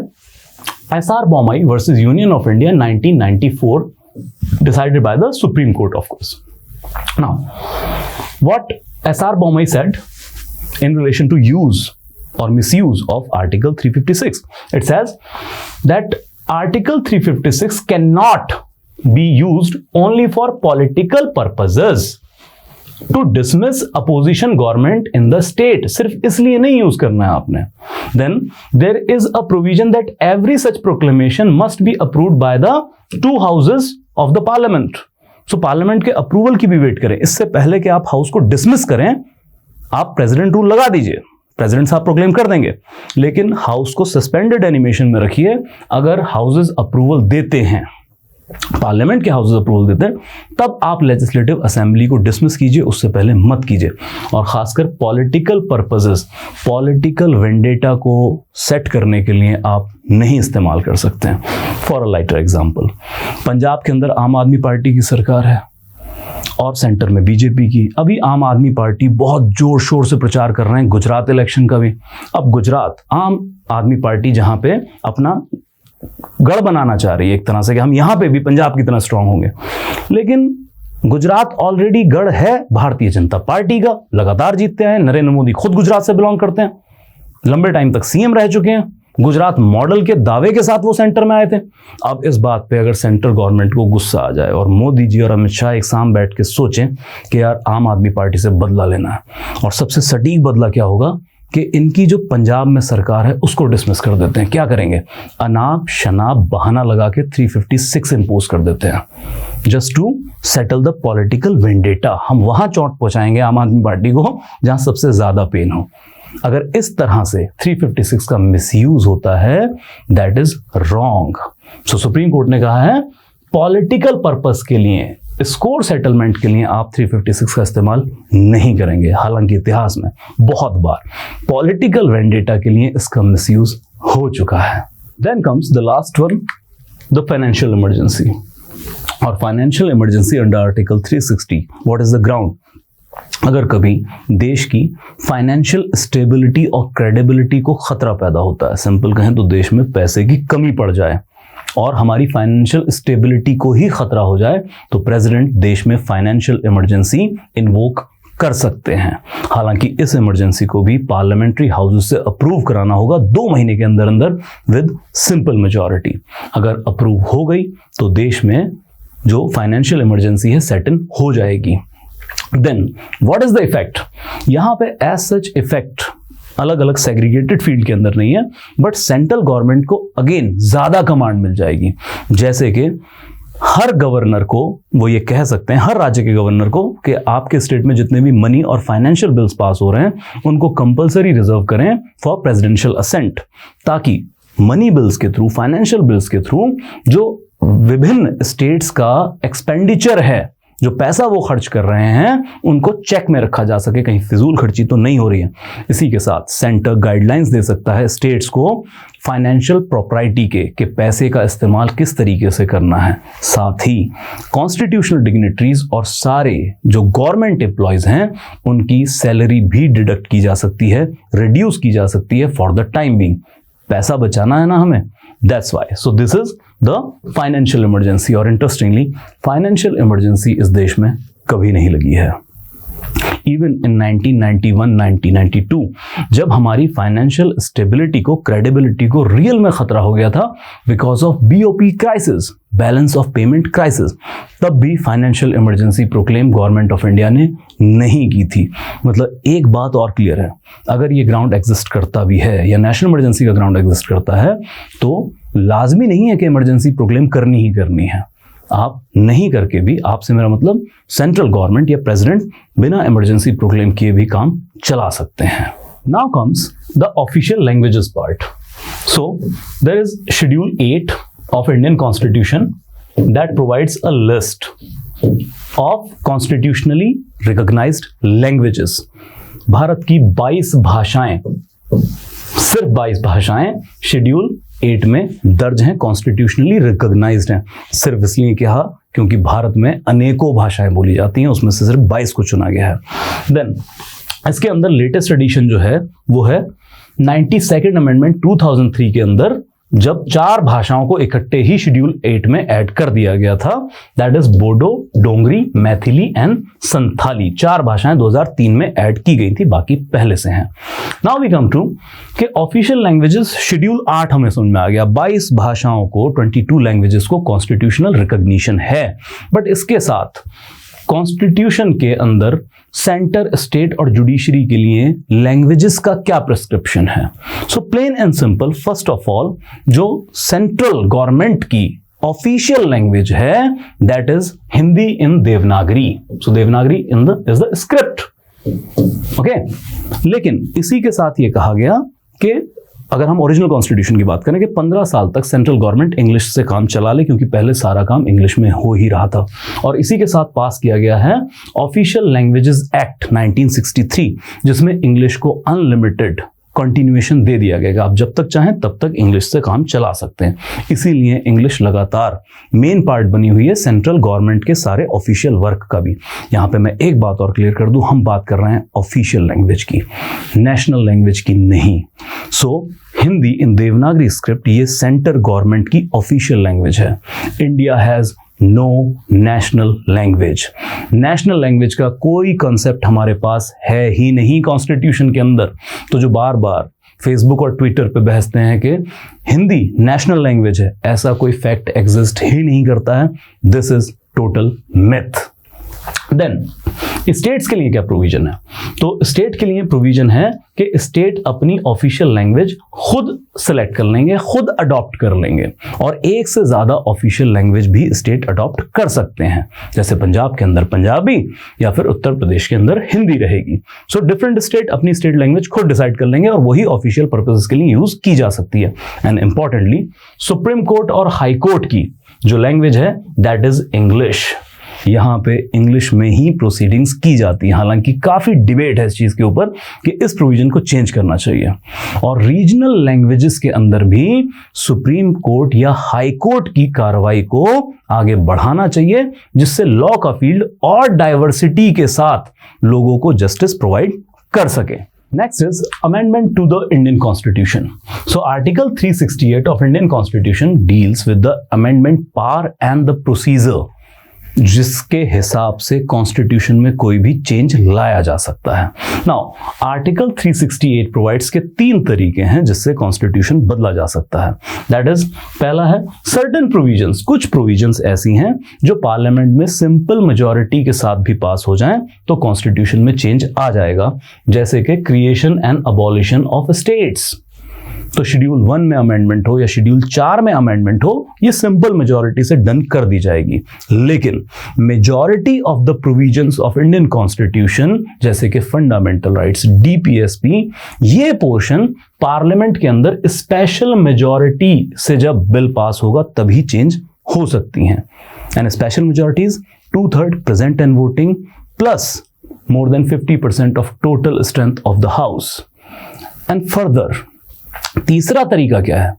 [SPEAKER 1] SR Bommai versus union of India 1994, decided by the supreme court of course. Now, what SR Bommai said in relation to use or misuse of Article 356, it says that Article 356 cannot be used only for political purposes to dismiss opposition government in the state. सिर्फ इसलिए नहीं use करना है आपने. Then there is a provision that every such proclamation must be approved by the two houses of the parliament. So parliament के approval की भी wait करें। इससे पहले कि आप हाउस को डिसमिस करें, आप प्रेसिडेंट रूल लगा दीजिए, प्रेसिडेंट साहब प्रोक्लेम कर देंगे, लेकिन हाउस को सस्पेंडेड एनिमेशन में रखिए। अगर हाउसेस अप्रूवल देते हैं, पार्लियामेंट के हाउसेस अप्रूवल देते हैं, तब आप लेजिस्लेटिव असेंबली को डिसमिस कीजिए, उससे पहले मत कीजिए। और खासकर पॉलिटिकल पर्पसेस, पॉलिटिकल वेंडेटा को सेट करने के लिए आप नहीं इस्तेमाल कर सकते हैं। For a lighter example, Punjab के अंदर आम आदमी पार्टी की सरकार है और सेंटर में बीजेपी की। अभी आम आदमी पार्टी बहुत जोर शोर से प्रचार कर रहे हैं गुजरात इलेक्शन का भी। अब गुजरात आम आदमी पार्टी जहां पे अपना गढ़ बनाना चाह रही है एक तरह से कि हम यहां पे भी पंजाब की तरह स्ट्रांग होंगे, लेकिन गुजरात ऑलरेडी गढ़ है भारतीय जनता पार्टी का, लगातार जीतते हैं। नरेंद्र मोदी खुद गुजरात से बिलोंग करते हैं, लंबे टाइम तक सीएम रह चुके हैं, गुजरात मॉडल के दावे के साथ वो सेंटर में आए थे। अब इस बात पे अगर सेंट्रल गवर्नमेंट को गुस्सा आ जाए और मोदी जी और अमित शाह एक साथ बैठ के सोचें कि यार आम आदमी पार्टी से बदला लेना है, और सबसे सटीक बदला क्या होगा कि इनकी जो पंजाब में सरकार है उसको डिसमिस कर देते हैं। क्या करेंगे? अनाप शनाप बहाना लगा के 356 इंपोज कर देते हैं, just to settle the political vendetta. हम वहां चोट पहुंचाएंगे आम आदमी पार्टी को जहां सबसे ज्यादा पेन हो। अगर इस तरह से 356 का मिसयूज होता है, that is wrong. So supreme court ने कहा है पॉलिटिकल पर्पस के लिए, स्कोर सेटलमेंट के लिए आप 356 का इस्तेमाल नहीं करेंगे। हालांकि इतिहास में बहुत बार पॉलिटिकल वेंडेटा के लिए इसका मिसयूज हो चुका है। Then comes the last one, the financial emergency. और financial emergency under article 360, what is the ground? अगर कभी देश की फाइनेंशियल स्टेबिलिटी और क्रेडिबिलिटी को खतरा पैदा होता है, सिंपल कहें तो देश में पैसे की कमी पड़ जाए और हमारी फाइनेंशियल स्टेबिलिटी को ही खतरा हो जाए, तो प्रेसिडेंट देश में फाइनेंशियल इमरजेंसी इन्वोक कर सकते हैं। हालांकि इस इमरजेंसी को भी पार्लियामेंट्री हाउसेस से अप्रूव कराना होगा 2 महीने के अंदर अंदर विद सिंपल मेजॉरिटी। अगर अप्रूव हो गई तो देश में जो फाइनेंशियल इमरजेंसी है सेट इन हो जाएगी। Then what is the effect? यहां पे एज सच इफेक्ट अलग अलग सेग्रीगेटेड फील्ड के अंदर नहीं है, बट सेंट्रल गवर्नमेंट को अगेन ज्यादा कमांड मिल जाएगी। जैसे कि हर गवर्नर को वो ये कह सकते हैं, हर राज्य के गवर्नर को, कि आपके स्टेट में जितने भी मनी और फाइनेंशियल बिल्स पास हो रहे हैं उनको कंपलसरी रिजर्व करें फॉर प्रेसिडेंशियल असेंट, ताकि मनी बिल्स के थ्रू, फाइनेंशियल बिल्स के थ्रू जो विभिन्न स्टेट्स का एक्सपेंडिचर है, जो पैसा वो खर्च कर रहे हैं, उनको चेक में रखा जा सके, कहीं फिजूल खर्ची तो नहीं हो रही है। इसी के साथ सेंटर गाइडलाइंस दे सकता है स्टेट्स को फाइनेंशियल प्रॉपर्टी के पैसे का इस्तेमाल किस तरीके से करना है। साथ ही कॉन्स्टिट्यूशनल डिग्निटरीज और सारे जो गवर्नमेंट एम्प्लॉयज हैं उनकी सैलरी भी डिडक्ट की जा सकती है, रिड्यूस की जा सकती है फॉर द टाइम बीइंग। पैसा बचाना है ना हमें, that's why. So this is the financial emergency. और इंटरेस्टिंगली फाइनेंशियल इमरजेंसी इस देश में कभी नहीं लगी है। इवन इन 1991-1992 जब हमारी फाइनेंशियल स्टेबिलिटी को, क्रेडिबिलिटी को रियल में खतरा हो गया था because of BOP crisis, balance of payment crisis, तब भी financial emergency proclaim government of India ने नहीं की थी। मतलब एक बात और क्लियर है, अगर ये ग्राउंड एग्जिस्ट करता भी है या नेशनल इमरजेंसी का ग्राउंड एग्जिस्ट करता है, तो लाजमी नहीं है कि इमरजेंसी प्रोक्लेम करनी ही करनी है। आप नहीं करके भी, आपसे मेरा मतलब शेंट्रल गवर्नमेंट या प्रेसिडेंट बिना इमरजेंसी प्रोक्लेम किए भी काम चला सकते हैं। Now comes the official languages part. So there is schedule 8 of Indian Constitution that provides a list of constitutionally recognized languages. Bharat की 22 भाषाएं, सिर्फ 22 भाषाएं शेड्यूल 8 में दर्ज हैं, कॉन्स्टिट्यूशनली रिकॉग्नाइज्ड हैं। सिर्फ इसलिए कहा क्योंकि भारत में अनेकों भाषाएं बोली जाती हैं, उसमें से सिर्फ 22 को चुना गया है। देन इसके अंदर लेटेस्ट एडिशन जो है वो है 92nd अमेंडमेंट 2003 के अंदर, जब 4 भाषाओं को इकट्ठे ही शेड्यूल 8 में ऐड कर दिया गया था, that is Bodo, Dogri, Maithili and Santhali. 4 भाषाएं 2003 में ऐड की गई थी, बाकी पहले से हैं। नाउ वी कम टू कि ऑफिशियल लैंग्वेजेस शेड्यूल 8 हमें समझ में आ गया। 22 भाषाओं को, 22 लैंग्वेजेस को कॉन्स्टिट्यूशनल रिकॉग्निशन है, बट इसके साथ कॉन्स्टिट्यूशन के अंदर सेंटर, स्टेट और जुडिशरी के लिए लैंग्वेजेस का क्या प्रिस्क्रिप्शन है। So plain and simple, first of all जो सेंट्रल गवर्नमेंट की ऑफिशियल लैंग्वेज है that is Hindi in Devanagari. So Devanagari in the is the script. Okay, लेकिन इसी के साथ ये कहा गया कि अगर हम ओरिजिनल कॉन्स्टिट्यूशन की बात करें कि 15 साल तक सेंट्रल गवर्नमेंट इंग्लिश से काम चला ले, क्योंकि पहले सारा काम इंग्लिश में हो ही रहा था. और इसी के साथ पास किया गया है ऑफिशियल लैंग्वेजेस एक्ट 1963, जिसमें इंग्लिश को अनलिमिटेड कंटिन्यूएशन दे दिया गया. आप जब तक चाहें तब तक इंग्लिश से काम चला सकते हैं. इसीलिए इंग्लिश लगातार मेन पार्ट बनी हुई है सेंट्रल गवर्नमेंट के सारे ऑफिशियल वर्क का भी. यहाँ पे मैं एक बात और क्लियर कर दूं, हम बात कर रहे हैं ऑफिशियल लैंग्वेज की, नेशनल लैंग्वेज की नहीं. So Hindi in Devanagari script ये सेंटर गवर्नमेंट की ऑफिशियल लैंग्वेज है. India has no national language. National language का कोई कंसेप्ट हमारे पास है ही नहीं कॉन्स्टिट्यूशन के अंदर. तो जो बार बार फेसबुक और ट्विटर पे बहसते हैं कि हिंदी नेशनल लैंग्वेज है, ऐसा कोई फैक्ट एग्जिस्ट ही नहीं करता है. This is total myth. Then states के लिए क्या प्रोविजन है? तो स्टेट के लिए प्रोविजन है कि स्टेट अपनी ऑफिशियल लैंग्वेज खुद सेलेक्ट कर लेंगे, खुद अडॉप्ट कर लेंगे, और एक से ज्यादा ऑफिशियल लैंग्वेज भी स्टेट अडॉप्ट कर सकते हैं. जैसे पंजाब के अंदर पंजाबी या फिर उत्तर प्रदेश के अंदर हिंदी रहेगी. सो डिफरेंट स्टेट अपनी स्टेट लैंग्वेज खुद डिसाइड कर लेंगे और वही ऑफिशियल पर्पसेस के लिए यूज की जा सकती है. एंड इंपॉर्टेंटली सुप्रीम कोर्ट और हाई कोर्ट की जो लैंग्वेज है दैट इज इंग्लिश. यहाँ पे इंग्लिश में ही प्रोसीडिंग्स की जाती है. हालांकि काफी डिबेट है इस चीज के ऊपर कि इस प्रोविजन को चेंज करना चाहिए. और रीजनल लैंग्वेजेस के अंदर भी सुप्रीम कोर्ट या हाई कोर्ट की कार्रवाई को आगे बढ़ाना चाहिए, जिससे लॉ का फील्ड और डाइवर्सिटी के साथ लोगों को जस्टिस प्रोवाइड कर सके. Next is amendment to the Indian Constitution. So Article 368 of Indian Constitution deals with the amendment power and the procedure, जिसके हिसाब से कॉन्स्टिट्यूशन में कोई भी चेंज लाया जा सकता है. नाउ आर्टिकल 368 प्रोवाइड्स के 3 तरीके हैं जिससे कॉन्स्टिट्यूशन बदला जा सकता है. दैट इज, पहला है सर्टेन प्रोविजंस. कुछ प्रोविजंस ऐसी हैं जो पार्लियामेंट में सिंपल मेजॉरिटी के साथ भी पास हो जाएं तो कॉन्स्टिट्यूशन में चेंज आ जाएगा. जैसे कि creation and abolition of states. तो शेड्यूल 1 में अमेंडमेंट हो या शेड्यूल 4 में अमेंडमेंट हो, ये सिंपल मेजॉरिटी से डन कर दी जाएगी. लेकिन majority of the provisions of Indian constitution, जैसे कि फंडामेंटल राइट्स, डीपीएसपी, ये पोर्शन पार्लियामेंट के अंदर स्पेशल मेजॉरिटी से जब बिल पास होगा तभी चेंज हो सकती हैं. And special majorities 2/3 present and voting plus more than 50% of total strength of the house. And further, तीसरा तरीका क्या है?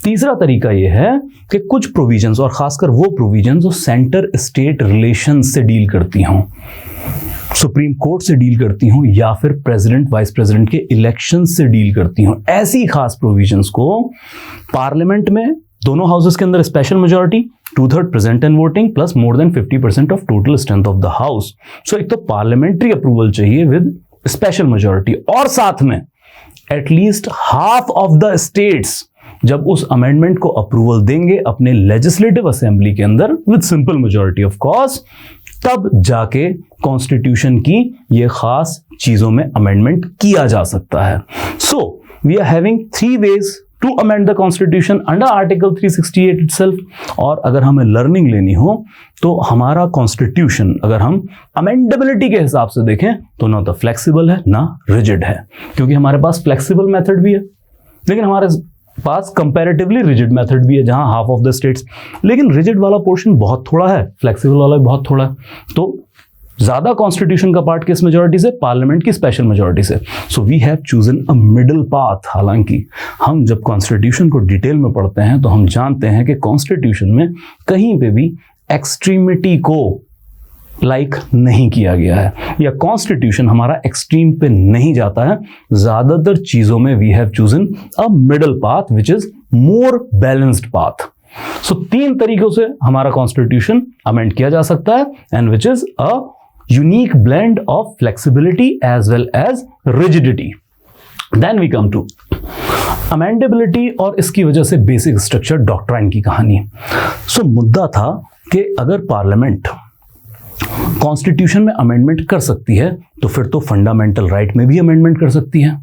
[SPEAKER 1] तीसरा तरीका यह है कि कुछ प्रोविजंस, और खासकर वो प्रोविजंस जो सेंटर स्टेट रिलेशन से डील करती हों, सुप्रीम कोर्ट से डील करती हों, या फिर प्रेसिडेंट वाइस प्रेसिडेंट के इलेक्शन से डील करती हों, ऐसी खास प्रोविजंस को पार्लियामेंट में दोनों हाउसेस के अंदर special majority 2/3 present and voting plus more than 50% of total strength of the house. So एक तो पार्लियामेंट्री अप्रूवल चाहिए विद स्पेशल मेजॉरिटी, और साथ में at least half of the states जब उस अमेंडमेंट को अप्रूवल देंगे अपने लेजिस्लेटिव असेंबली के अंदर with simple majority of course, तब जाके कॉन्स्टिट्यूशन की ये खास चीजों में अमेंडमेंट किया जा सकता है. So we are having 3 ways to amend the constitution under article 368 itself. और अगर हमें लर्निंग लेनी हो तो हमारा कॉन्स्टिट्यूशन अगर हम अमेंडेबिलिटी के हिसाब से देखें तो ना तो फ्लेक्सिबल है ना रिजिड है, क्योंकि हमारे पास फ्लेक्सिबल मेथड भी है लेकिन हमारे पास कंपैरेटिवली रिजिड मेथड भी है जहां हाफ ऑफ द स्टेट्स, लेकिन रिजिड वाला पोर्शन बहुत थोड़ा है, फ्लेक्सिबल वाला भी बहुत थोड़ा है. तो ज्यादा कॉन्स्टिट्यूशन का पार्ट किस मेजॉरिटी से? पार्लियामेंट की स्पेशल मेजॉरिटी से. So we have chosen a middle path. हालांकि हम जब कॉन्स्टिट्यूशन को डिटेल में पढ़ते हैं तो हम जानते हैं कि कॉन्स्टिट्यूशन में कहीं पे भी एक्सट्रीमिटी को लाइक नहीं किया गया है, या कॉन्स्टिट्यूशन हमारा एक्सट्रीम पे नहीं जाता है. ज्यादातर चीजों में we have chosen a middle path which is more balanced path. So 3 तरीकों से हमारा कॉन्स्टिट्यूशन अमेंड किया जा सकता है, and which is a unique blend of flexibility as well as rigidity. Then we come to amendability और इसकी वजह से बेसिक स्ट्रक्चर डॉक्ट्राइन की कहानी. सो मुद्दा था कि अगर पार्लियामेंट कॉन्स्टिट्यूशन में अमेंडमेंट कर सकती है तो फिर तो फंडामेंटल राइट में भी अमेंडमेंट कर सकती है,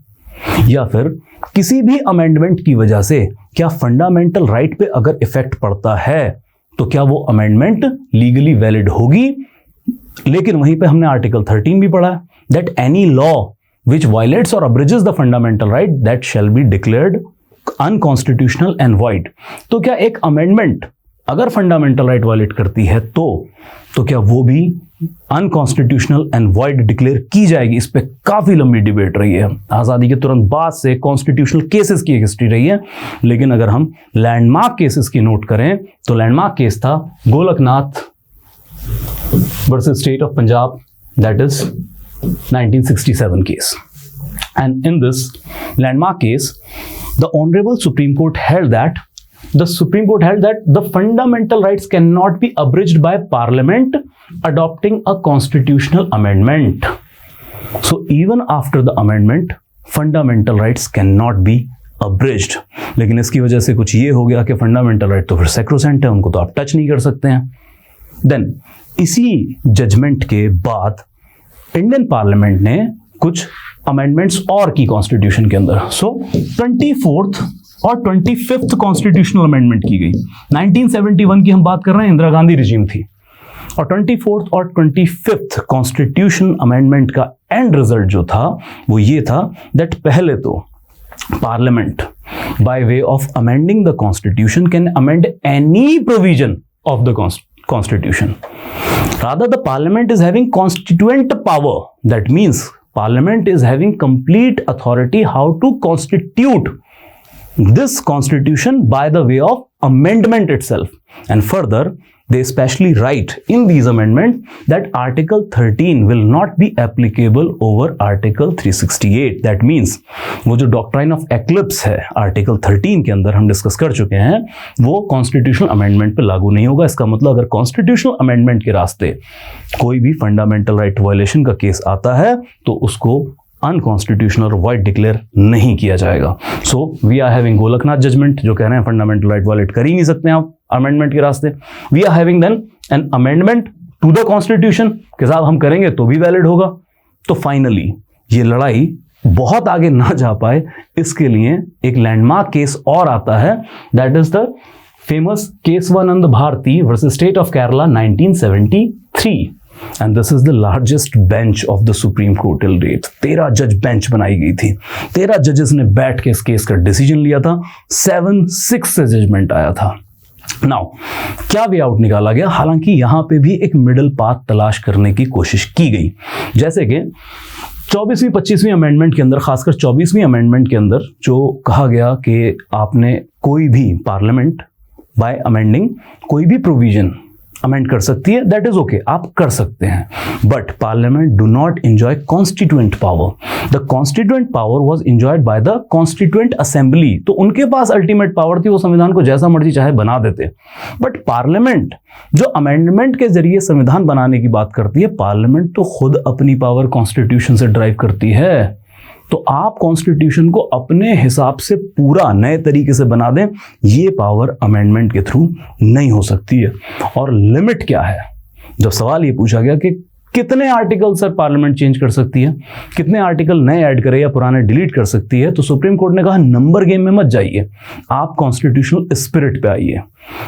[SPEAKER 1] या फिर किसी भी अमेंडमेंट की वजह से क्या फंडामेंटल राइट पे अगर इफेक्ट पड़ता है तो क्या वो अमेंडमेंट लीगली वैलिड होगी? लेकिन वहीं पे हमने आर्टिकल 13 भी पढ़ा, that any law which violates or abridges the fundamental right that shall be declared unconstitutional and void. तो क्या एक अमेंडमेंट अगर फंडामेंटल राइट वायलेट करती है तो क्या वो भी अनकॉन्स्टिट्यूशनल एंड वॉइड डिक्लेयर की जाएगी? इस पे काफी लंबी डिबेट रही है। आजादी के तुरंत बाद से कॉन्स्टिट्यूशनल केसेस की एक हिस्ट्री रही है, लेकिन अगर हम लैंडमार्क केसेस की नोट करें तो लैंडमार्क केस था Golaknath versus state of Punjab, that is 1967 case. And in this landmark case, the Honorable Supreme Court held that the fundamental rights cannot be abridged by Parliament adopting a constitutional amendment. So even after the amendment, fundamental rights cannot be abridged. लेकिन इसकी वजह से कुछ ये हो गया कि fundamental right तो फिर सैक्रोसेंट है, उनको तो आप टच नहीं कर सकते हैं। देन इसी जजमेंट के बाद इंडियन पार्लियामेंट ने कुछ अमेंडमेंट्स और की कॉन्स्टिट्यूशन के अंदर। सो 24th और 25th कॉन्स्टिट्यूशनल अमेंडमेंट की गई। 1971 की हम बात कर रहे हैं, इंदिरा गांधी रिजीम थी, और 24th और 25th कॉन्स्टिट्यूशन अमेंडमेंट का एंड रिजल्ट जो था वो ये था दैट पहले तो parliament by way of amending the constitution can amend any provision of the Constitution. Rather, the Parliament is having constituent power. That means Parliament is having complete authority how to constitute this Constitution by the way of amendment itself. And further, they specially write in these amendments that Article 13 will not be applicable over Article 368. That means वो जो Doctrine of Eclipse है Article 13 के अंदर हम discuss कर चुके हैं, वो कॉन्स्टिट्यूशनल अमेंडमेंट पे लागू नहीं होगा। इसका मतलब अगर कॉन्स्टिट्यूशनल अमेंडमेंट के रास्ते कोई भी फंडामेंटल राइट वायलेशन का केस आता है तो उसको अनकॉन्स्टिट्यूशनल और वाइड डिक्लेयर नहीं किया जाएगा। So we are having Golaknath judgement जो कह रहे हैं फंडामेंटल राइट वायलेट कर ही नहीं सकते आप अमेंडमेंट के रास्ते। We are having then an amendment to the constitution के साथ हम करेंगे तो भी वैलिड होगा। तो फाइनली ये लड़ाई बहुत आगे ना जा पाए इसके लिए एक लैंडमार्क केस और आता है, that is the famous Kesavananda Bharati versus state of Kerala 1973। And this is the largest bench of the Supreme Court till date. 13 जज बेंच बनाई गई थी, 13 जजेस ने बैठ के इस केस का डिसीजन लिया था, 7-6 से जजमेंट आया था। नाउ क्या वे आउट निकाला गया? हालांकि यहां पे भी एक मिडिल पाथ तलाश करने की कोशिश की गई, जैसे कि 24वीं 25वीं अमेंडमेंट के अंदर, खासकर 24वीं अमेंडमेंट के अंदर जो कहा गया कि आपने कोई भी पार्लियामेंट बाय अमेंडिंग कोई भी प्रोविजन अमेंड कर सकती है, दैट इज ओके, आप कर सकते हैं, but parliament do not enjoy constituent power. The constituent power was enjoyed by the constituent assembly. तो उनके पास अल्टीमेट पावर थी, वो संविधान को जैसा मर्जी चाहे बना देते। बट पार्लियामेंट जो अमेंडमेंट के जरिए संविधान बनाने की बात करती है, पार्लियामेंट तो खुद अपनी पावर कॉन्स्टिट्यूशन से ड्राइव करती है। तो आप कॉन्स्टिट्यूशन को अपने हिसाब से पूरा नए तरीके से बना दें, ये पावर अमेंडमेंट के थ्रू नहीं हो सकती है। और लिमिट क्या है? जब सवाल ये पूछा गया कि कितने आर्टिकल सर पार्लियामेंट चेंज कर सकती है, कितने आर्टिकल नए ऐड करे या पुराने डिलीट कर सकती है, तो सुप्रीम कोर्ट ने कहा नंबर गेम में मत जाइए, आप कॉन्स्टिट्यूशनल स्पिरिट पे आइए।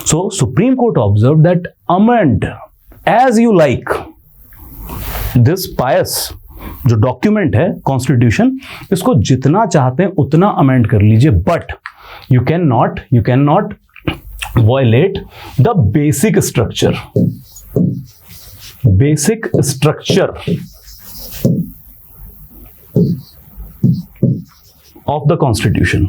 [SPEAKER 1] So supreme court observe that amend as you like this pious जो डॉक्यूमेंट है कॉन्स्टिट्यूशन, इसको जितना चाहते हैं उतना अमेंड कर लीजिए, but you can not violate the basic structure of the constitution.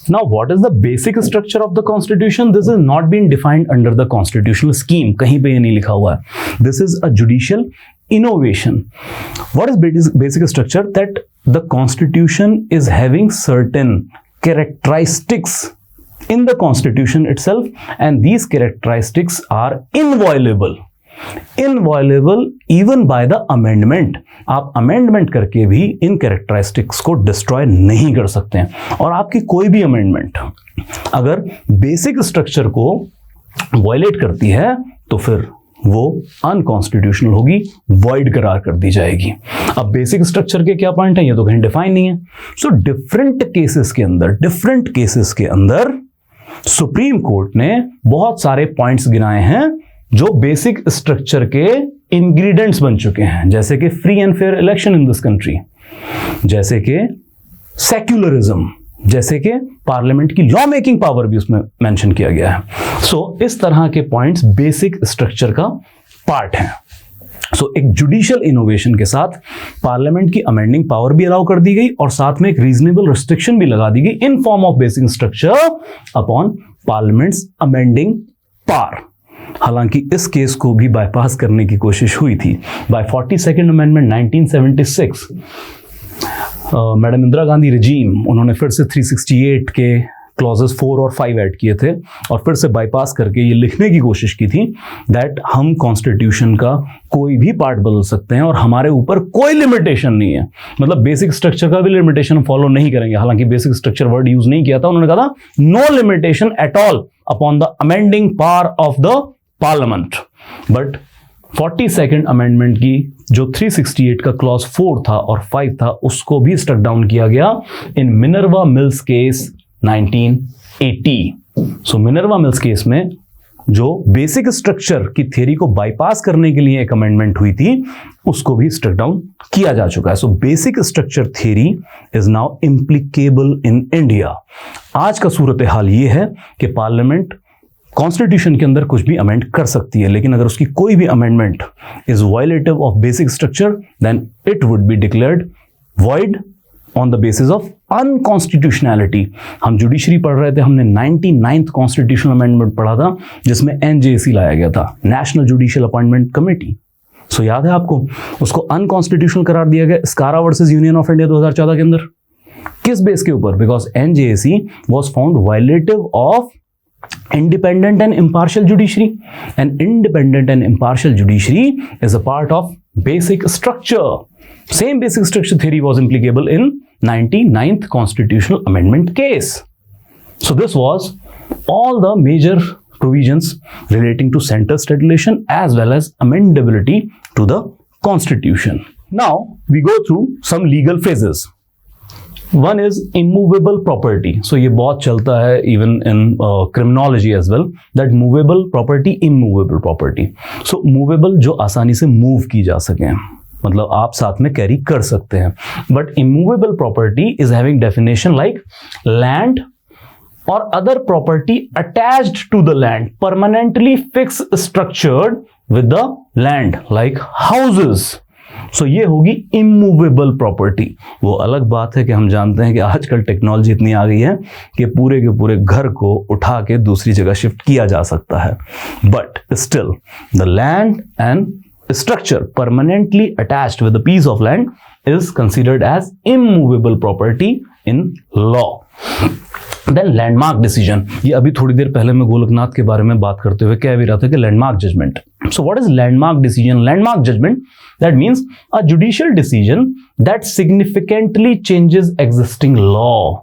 [SPEAKER 1] Now, what is the basic structure of the Constitution? This is not being defined under the constitutional scheme. कहीं पे ये नहीं लिखा हुआ है। This is a judicial innovation. What is basic structure? That the Constitution is having certain characteristics in the Constitution itself, and these characteristics are inviolable. Even by the amendment. आप amendment करके भी इन कैरेक्टरिस्टिक्स को destroy नहीं कर सकते हैं। और आपकी कोई भी अमेंडमेंट अगर बेसिक स्ट्रक्चर को वायलेट करती है तो फिर वो अनकॉन्स्टिट्यूशनल होगी, वॉइड करार कर दी जाएगी। अब बेसिक स्ट्रक्चर के क्या पॉइंट है, ये तो कहीं डिफाइन नहीं है। सो डिफरेंट केसेस के अंदर सुप्रीम कोर्ट ने बहुत सारे पॉइंट्स गिनाए हैं जो बेसिक स्ट्रक्चर के इंग्रेडिएंट्स बन चुके हैं, जैसे कि free and fair election in this country, जैसे कि सेक्युलरिज्म, जैसे कि पार्लियामेंट की लॉ मेकिंग पावर भी उसमें मेंशन किया गया है। सो इस तरह के पॉइंट्स बेसिक स्ट्रक्चर का पार्ट हैं। सो एक जुडिशियल इनोवेशन के साथ पार्लियामेंट की अमेंडिंग पावर भी अलाउ कर दी गई और साथ में एक रीजनेबल रिस्ट्रिक्शन भी लगा दी गई in form of basic structure upon parliaments amending power. हालांकि इस केस को भी बाईपास करने की कोशिश हुई थी by 42nd amendment 1976। Madam Indira Gandhi regime, उन्होंने फिर से 368 के क्लॉजेस 4 और 5 ऐड किए थे और फिर से बाईपास करके ये लिखने की कोशिश की थी दैट हम कॉन्स्टिट्यूशन का कोई भी पार्ट बदल सकते हैं और हमारे ऊपर कोई लिमिटेशन नहीं है। मतलब बेसिक स्ट्रक्चर का भी लिमिटेशन फॉलो नहीं करेंगे। हालांकि बेसिक स्ट्रक्चर वर्ड यूज नहीं किया था, उन्होंने कहा था no limitation at all upon the amending power of the parliament. But 42nd amendment की जो 368 का क्लॉज 4 था और 5 था, उसको भी स्ट्रक डाउन किया गया इन मिनर्वा मिल्स केस 1980। सो मिनर्वा मिल्स केस में जो बेसिक स्ट्रक्चर की थ्योरी को बाईपास करने के लिए एक अमेंडमेंट हुई थी, उसको भी स्ट्रक डाउन किया जा चुका है। So basic structure theory is now implicable in India. आज का सूरत हाल ये है कि पार्लियामेंट कॉन्स्टिट्यूशन के अंदर कुछ भी अमेंड कर सकती है, लेकिन अगर उसकी कोई भी amendment is violative of basic structure then it would be declared void on the basis of unconstitutionality. हम जुडिशरी पढ़ रहे थे, हमने 99th कॉन्स्टिट्यूशनल अमेंडमेंट पढ़ा था जिसमें NJC लाया गया था, नेशनल जुडिशियल अपॉइंटमेंट कमेटी। सो याद है आपको, उसको अनकॉन्स्टिट्यूशनल करार दिया गया स्कारा वर्सेस यूनियन ऑफ इंडिया 2014 के अंदर। किस बेस के ऊपर? Because NJC was found violative of independent and impartial judiciary, and independent and impartial judiciary is a part of basic structure. Same basic structure theory was applicable in 99th constitutional amendment case. So this was all the major provisions relating to center state relation as well as amendability to the constitution. Now we go through some legal phases. One is immovable property. So ये बहुत चलता है even in criminology as well, that movable property, immovable property. So movable जो आसानी से move की जा सके, मतलब आप साथ में कैरी कर सकते हैं। But immovable property is having definition like land or other property attached to the land, permanently fixed structured with the land like houses. सो ये होगी इमूवेबल प्रॉपर्टी। वो अलग बात है कि हम जानते हैं कि आजकल टेक्नोलॉजी इतनी आ गई है कि पूरे के पूरे घर को उठा के दूसरी जगह शिफ्ट किया जा सकता है, but still the land and structure permanently attached with the piece of land is considered as immovable property in law. Then landmark decision, ये अभी थोड़ी देर पहले मैं गोलकनाथ के बारे में बात करते हुए कह भी रहा था कि landmark judgement. So what is landmark decision? Landmark judgement that means a judicial decision that significantly changes existing law.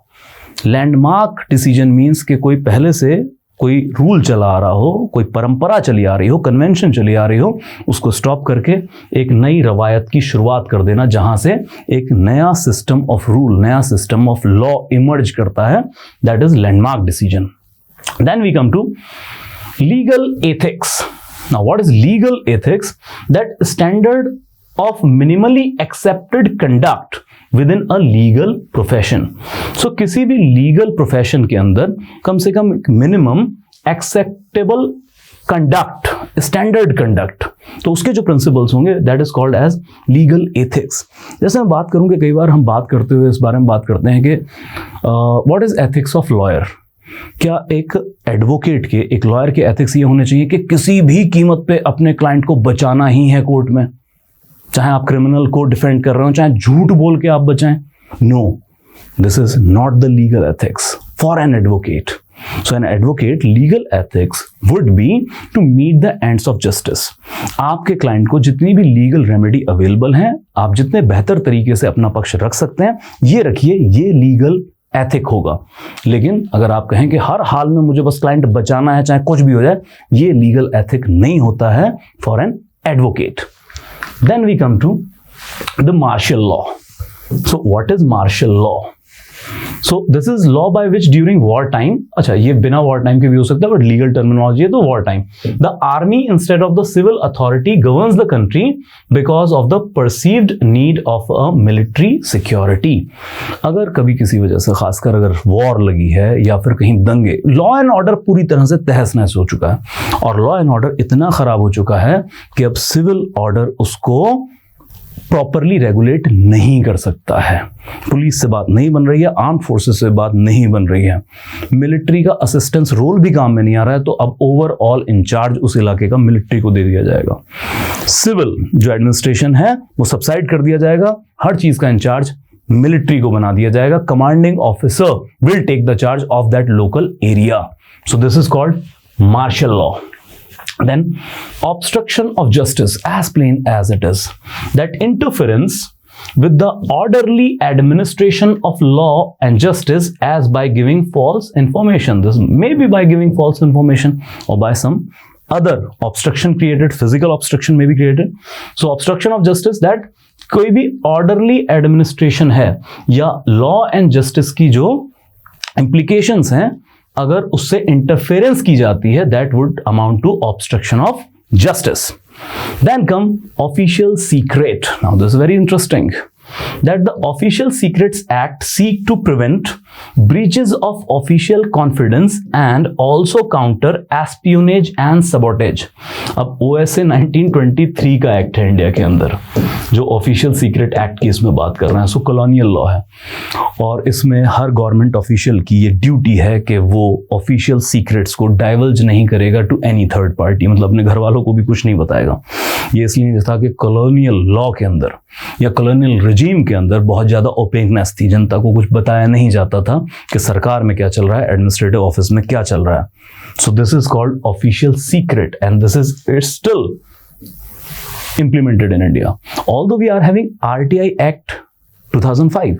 [SPEAKER 1] Landmark decision means कि कोई पहले से कोई रूल चला आ रहा हो, कोई परंपरा चली आ रही हो, कन्वेंशन चली आ रही हो, उसको स्टॉप करके एक नई रवायत की शुरुआत कर देना, जहां से एक नया सिस्टम ऑफ रूल, नया सिस्टम ऑफ लॉ इमर्ज करता है। That is landmark decision. Then we come to legal ethics. Now what is legal ethics? That standard of minimally accepted conduct within a legal profession. So किसी भी legal profession के अंदर कम से कम minimum acceptable conduct, standard conduct, तो उसके जो प्रिंसिपल्स होंगे that is called as legal ethics. जैसे मैं बात करूं कि कई बार हम बात करते हुए इस बारे में बात करते हैं कि what is ethics of lawyer. क्या एक एडवोकेट के, एक लॉयर के एथिक्स ये होने चाहिए कि किसी भी कीमत पे अपने क्लाइंट को बचाना ही है कोर्ट में, चाहे आप क्रिमिनल को डिफेंड कर रहे हो, चाहे झूठ बोल के आप बचाएं? No, this is not the legal ethics for an advocate. So an advocate legal ethics would be to meet the ends of justice. आपके क्लाइंट को जितनी भी लीगल रेमेडी अवेलेबल हैं, आप जितने बेहतर तरीके से अपना पक्ष रख सकते हैं, ये रखिए, ये लीगल एथिक होगा। लेकिन अगर आप कहें कि हर हाल में मुझे बस क्लाइंट बचाना है, चाहे कुछ भी हो जाए, ये लीगल एथिक नहीं होता है for an advocate. Then we come to the martial law. So what is martial law? So this is law by which during war time, अच्छा ये बिना वॉर टाइम के भी हो सकता है बट लीगल टर्मिनोलॉजी है तो war time, the army instead of the civil authority governs the country because of the perceived need of a military security. अगर कभी किसी वजह से, खासकर अगर वॉर लगी है या फिर कहीं दंगे, लॉ एंड ऑर्डर पूरी तरह से तहस नहस हो चुका है और लॉ एंड ऑर्डर इतना खराब हो चुका है कि अब सिविल ऑर्डर उसको प्रॉपरली रेगुलेट नहीं कर सकता है, पुलिस से बात नहीं बन रही है, आर्म फोर्सेस से बात नहीं बन रही है, मिलिट्री का असिस्टेंस रोल भी काम में नहीं आ रहा है, तो अब ओवरऑल इंचार्ज उस इलाके का मिलिट्री को दे दिया जाएगा। सिविल जो एडमिनिस्ट्रेशन है वो सबसाइड कर दिया जाएगा, हर चीज का इंचार्ज मिलिट्री को बना दिया जाएगा, commanding officer will take the charge of that local area, so this is called martial law. Then obstruction of justice, as plain as it is, that interference with the orderly administration of law and justice as by giving false information. This may be by giving false information or by some other obstruction created, physical obstruction may be created. So obstruction of justice, that कोई भी orderly administration है या law and justice की जो implications हैं अगर उससे interference की जाती है, that would amount to obstruction of justice. Then come official secret. Now this is very interesting, that the Official Secrets Act seek to prevent breaches of official confidence and also counter espionage and sabotage। अब OSA 1923 का act है India के अंदर, जो official secret act की इसमें बात कर रहे हैं। सो कॉलोनियल लॉ है और इसमें हर गवर्नमेंट ऑफिशियल की ये ड्यूटी है कि वो ऑफिशियल सीक्रेट्स को डाइवल्ज नहीं करेगा टू एनी थर्ड पार्टी, मतलब अपने घर वालों को भी कुछ नहीं बताएगा। ये इसलिए था कि कॉलोनियल लॉ के अंदर या कॉलोनियल रिजीम के अंदर बहुत ज़्यादा ओपेकनेस थी, जनता को कुछ बताया नहीं जाता था कि सरकार में क्या चल रहा है, एडमिनिस्ट्रेटिव ऑफिस में क्या चल रहा है। So this is called official secret and this is it's still implemented in India, although we are having RTI Act 2005।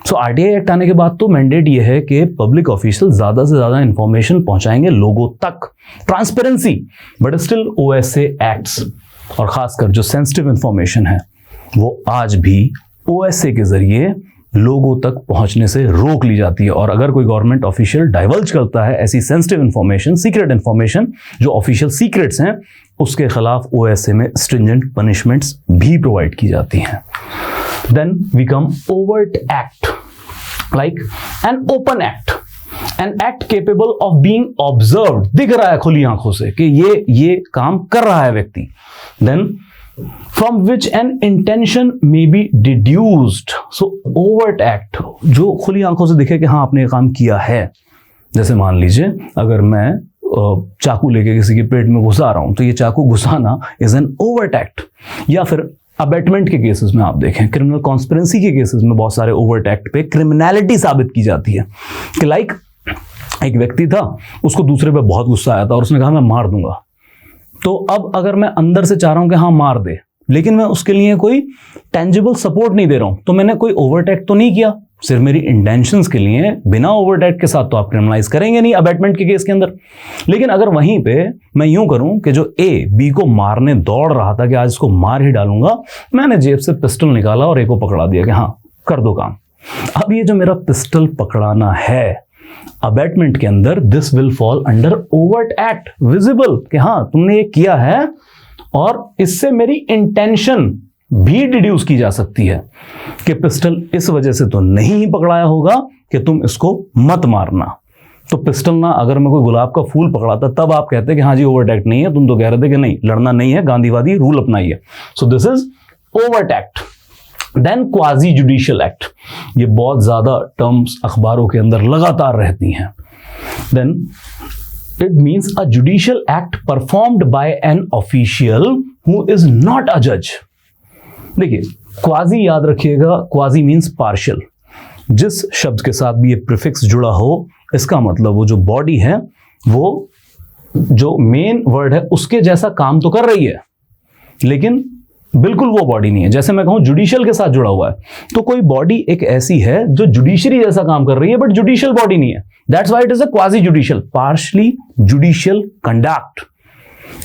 [SPEAKER 1] So RTI Act आने के बाद तो मैंडेट ये है कि पब्लिक ऑफिशियल ज्यादा से ज्यादा इंफॉर्मेशन पहुंचाएंगे लोगों तक, transparency, but still OSA acts और खासकर जो सेंसिटिव इंफॉर्मेशन है वो आज भी OSA के जरिए लोगों तक पहुंचने से रोक ली जाती है। और अगर कोई गवर्नमेंट ऑफिशियल डाइवल्ज करता है ऐसी सेंसिटिव इंफॉर्मेशन, सीक्रेट इंफॉर्मेशन जो ऑफिशियल सीक्रेट्स हैं, उसके खिलाफ OSA में स्ट्रिंजेंट पनिशमेंट्स भी प्रोवाइड की जाती हैं। Then we come overt act, like an open act, an act capable of being observed, दिख रहा है खुली आंखों से कि ये काम कर रहा है व्यक्ति। Then from which an intention may be deduced। so overt act जो खुली आंखों से दिखे कि हाँ आपने ये काम किया है। जैसे मान लीजिए अगर मैं चाकू लेके किसी के पेट में घुसा रहा हूं तो ये चाकू घुसाना इज एन ओवर्ट एक्ट। या फिर अबेटमेंट के केसेस में आप देखें, क्रिमिनल कॉन्स्पिरेंसी के केसेस में बहुत सारे ओवर्ट एक्ट पे क्रिमिनलिटी साबित की जाती है कि लाइक एक व्यक्ति था, उसको दूसरे पे बहुत गुस्सा आया था और उसने कहा मैं मार दूंगा। तो अब अगर मैं अंदर से चाह रहा हूं कि हाँ मार दे, लेकिन मैं उसके लिए कोई टेंजिबल सपोर्ट नहीं दे रहा हूं, तो मैंने कोई ओवरटेक तो नहीं किया, सिर्फ मेरी इंटेंशंस के लिए। बिना ओवरटेक के साथ तो आप क्रिमिनलाइज करेंगे नहीं अबेटमेंट के केस के अंदर। लेकिन अगर वहीं पे मैं यूं करूं कि जो A B को मारने दौड़ रहा था कि आज इसको मार ही डालूंगा, मैंने जेब से पिस्टल निकाला और A को पकड़ा दिया कि हाँ कर दो काम। अब ये जो मेरा पिस्टल पकड़ाना है अबेटमेंट के अंदर, this will fall under overt act, visible कि हाँ तुमने ये किया है, और इससे मेरी इंटेंशन भी डिड्यूस की जा सकती है कि पिस्टल इस वजह से तो नहीं पकड़ाया होगा कि तुम इसको मत मारना। तो पिस्टल ना, अगर मैं कोई गुलाब का फूल पकड़ाता तब आप कहते कि हाँ जी ओवर्ट एक्ट नहीं है, तुम तो कह रहे थे कि नहीं लड़ना नहीं है, गांधीवादी रूल अपनाइए। So this is overt act. Then quasi judicial act, ये बहुत ज्यादा टर्म्स अखबारों के अंदर लगातार रहती हैं। Then it means a judicial act performed by an official who is not a जज। देखिए क्वाजी याद रखिएगा, क्वाजी मीन्स पार्शियल। जिस शब्द के साथ भी ये प्रीफिक्स जुड़ा हो, इसका मतलब वो जो बॉडी है वो जो मेन वर्ड है उसके जैसा काम तो कर रही है, लेकिन बिल्कुल वो बॉडी नहीं है। जैसे मैं कहूं जुडिशियल के साथ जुड़ा हुआ है, तो कोई बॉडी एक ऐसी है जो जुडिशरी जैसा काम कर रही है बट जुडिशियल बॉडी नहीं है। That's why it is a quasi judicial, partially judicial conduct.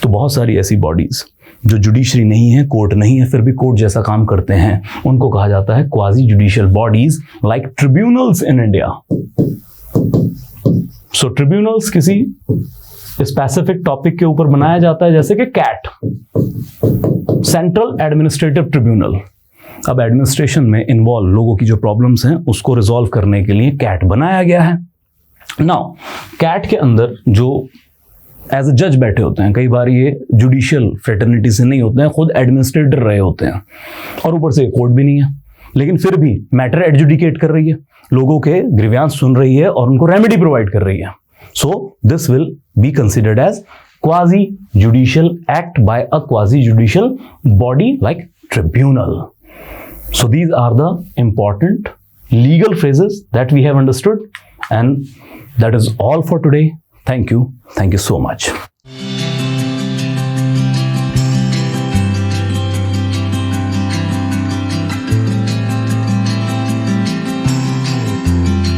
[SPEAKER 1] तो बहुत सारी ऐसी बॉडीज जो जुडिशरी नहीं है, कोर्ट नहीं है, फिर भी कोर्ट जैसा काम करते हैं, उनको कहा जाता है quasi judicial bodies like tribunals in India. So tribunals किसी स्पेसिफिक टॉपिक के ऊपर बनाया जाता है, जैसे कि कैट, सेंट्रल एडमिनिस्ट्रेटिव ट्रिब्यूनल। अब एडमिनिस्ट्रेशन में इन्वॉल्व लोगों की जो प्रॉब्लम्स हैं उसको रिजॉल्व करने के लिए कैट बनाया गया है। नाउ कैट के अंदर जो एज ए जज बैठे होते हैं, कई बार ये जुडिशियल फ्रेटर्निटी से नहीं होते हैं, खुद एडमिनिस्ट्रेटर रहे होते हैं, और ऊपर से कोर्ट भी नहीं है, लेकिन फिर भी मैटर एडजुडिकेट कर रही है, लोगों के ग्रीवियांस सुन रही है और उनको रेमेडी प्रोवाइड कर रही है। So this will be considered as quasi judicial act by a quasi judicial body like tribunal. So these are the important legal phrases that we have understood, and that is all for today. Thank you so much.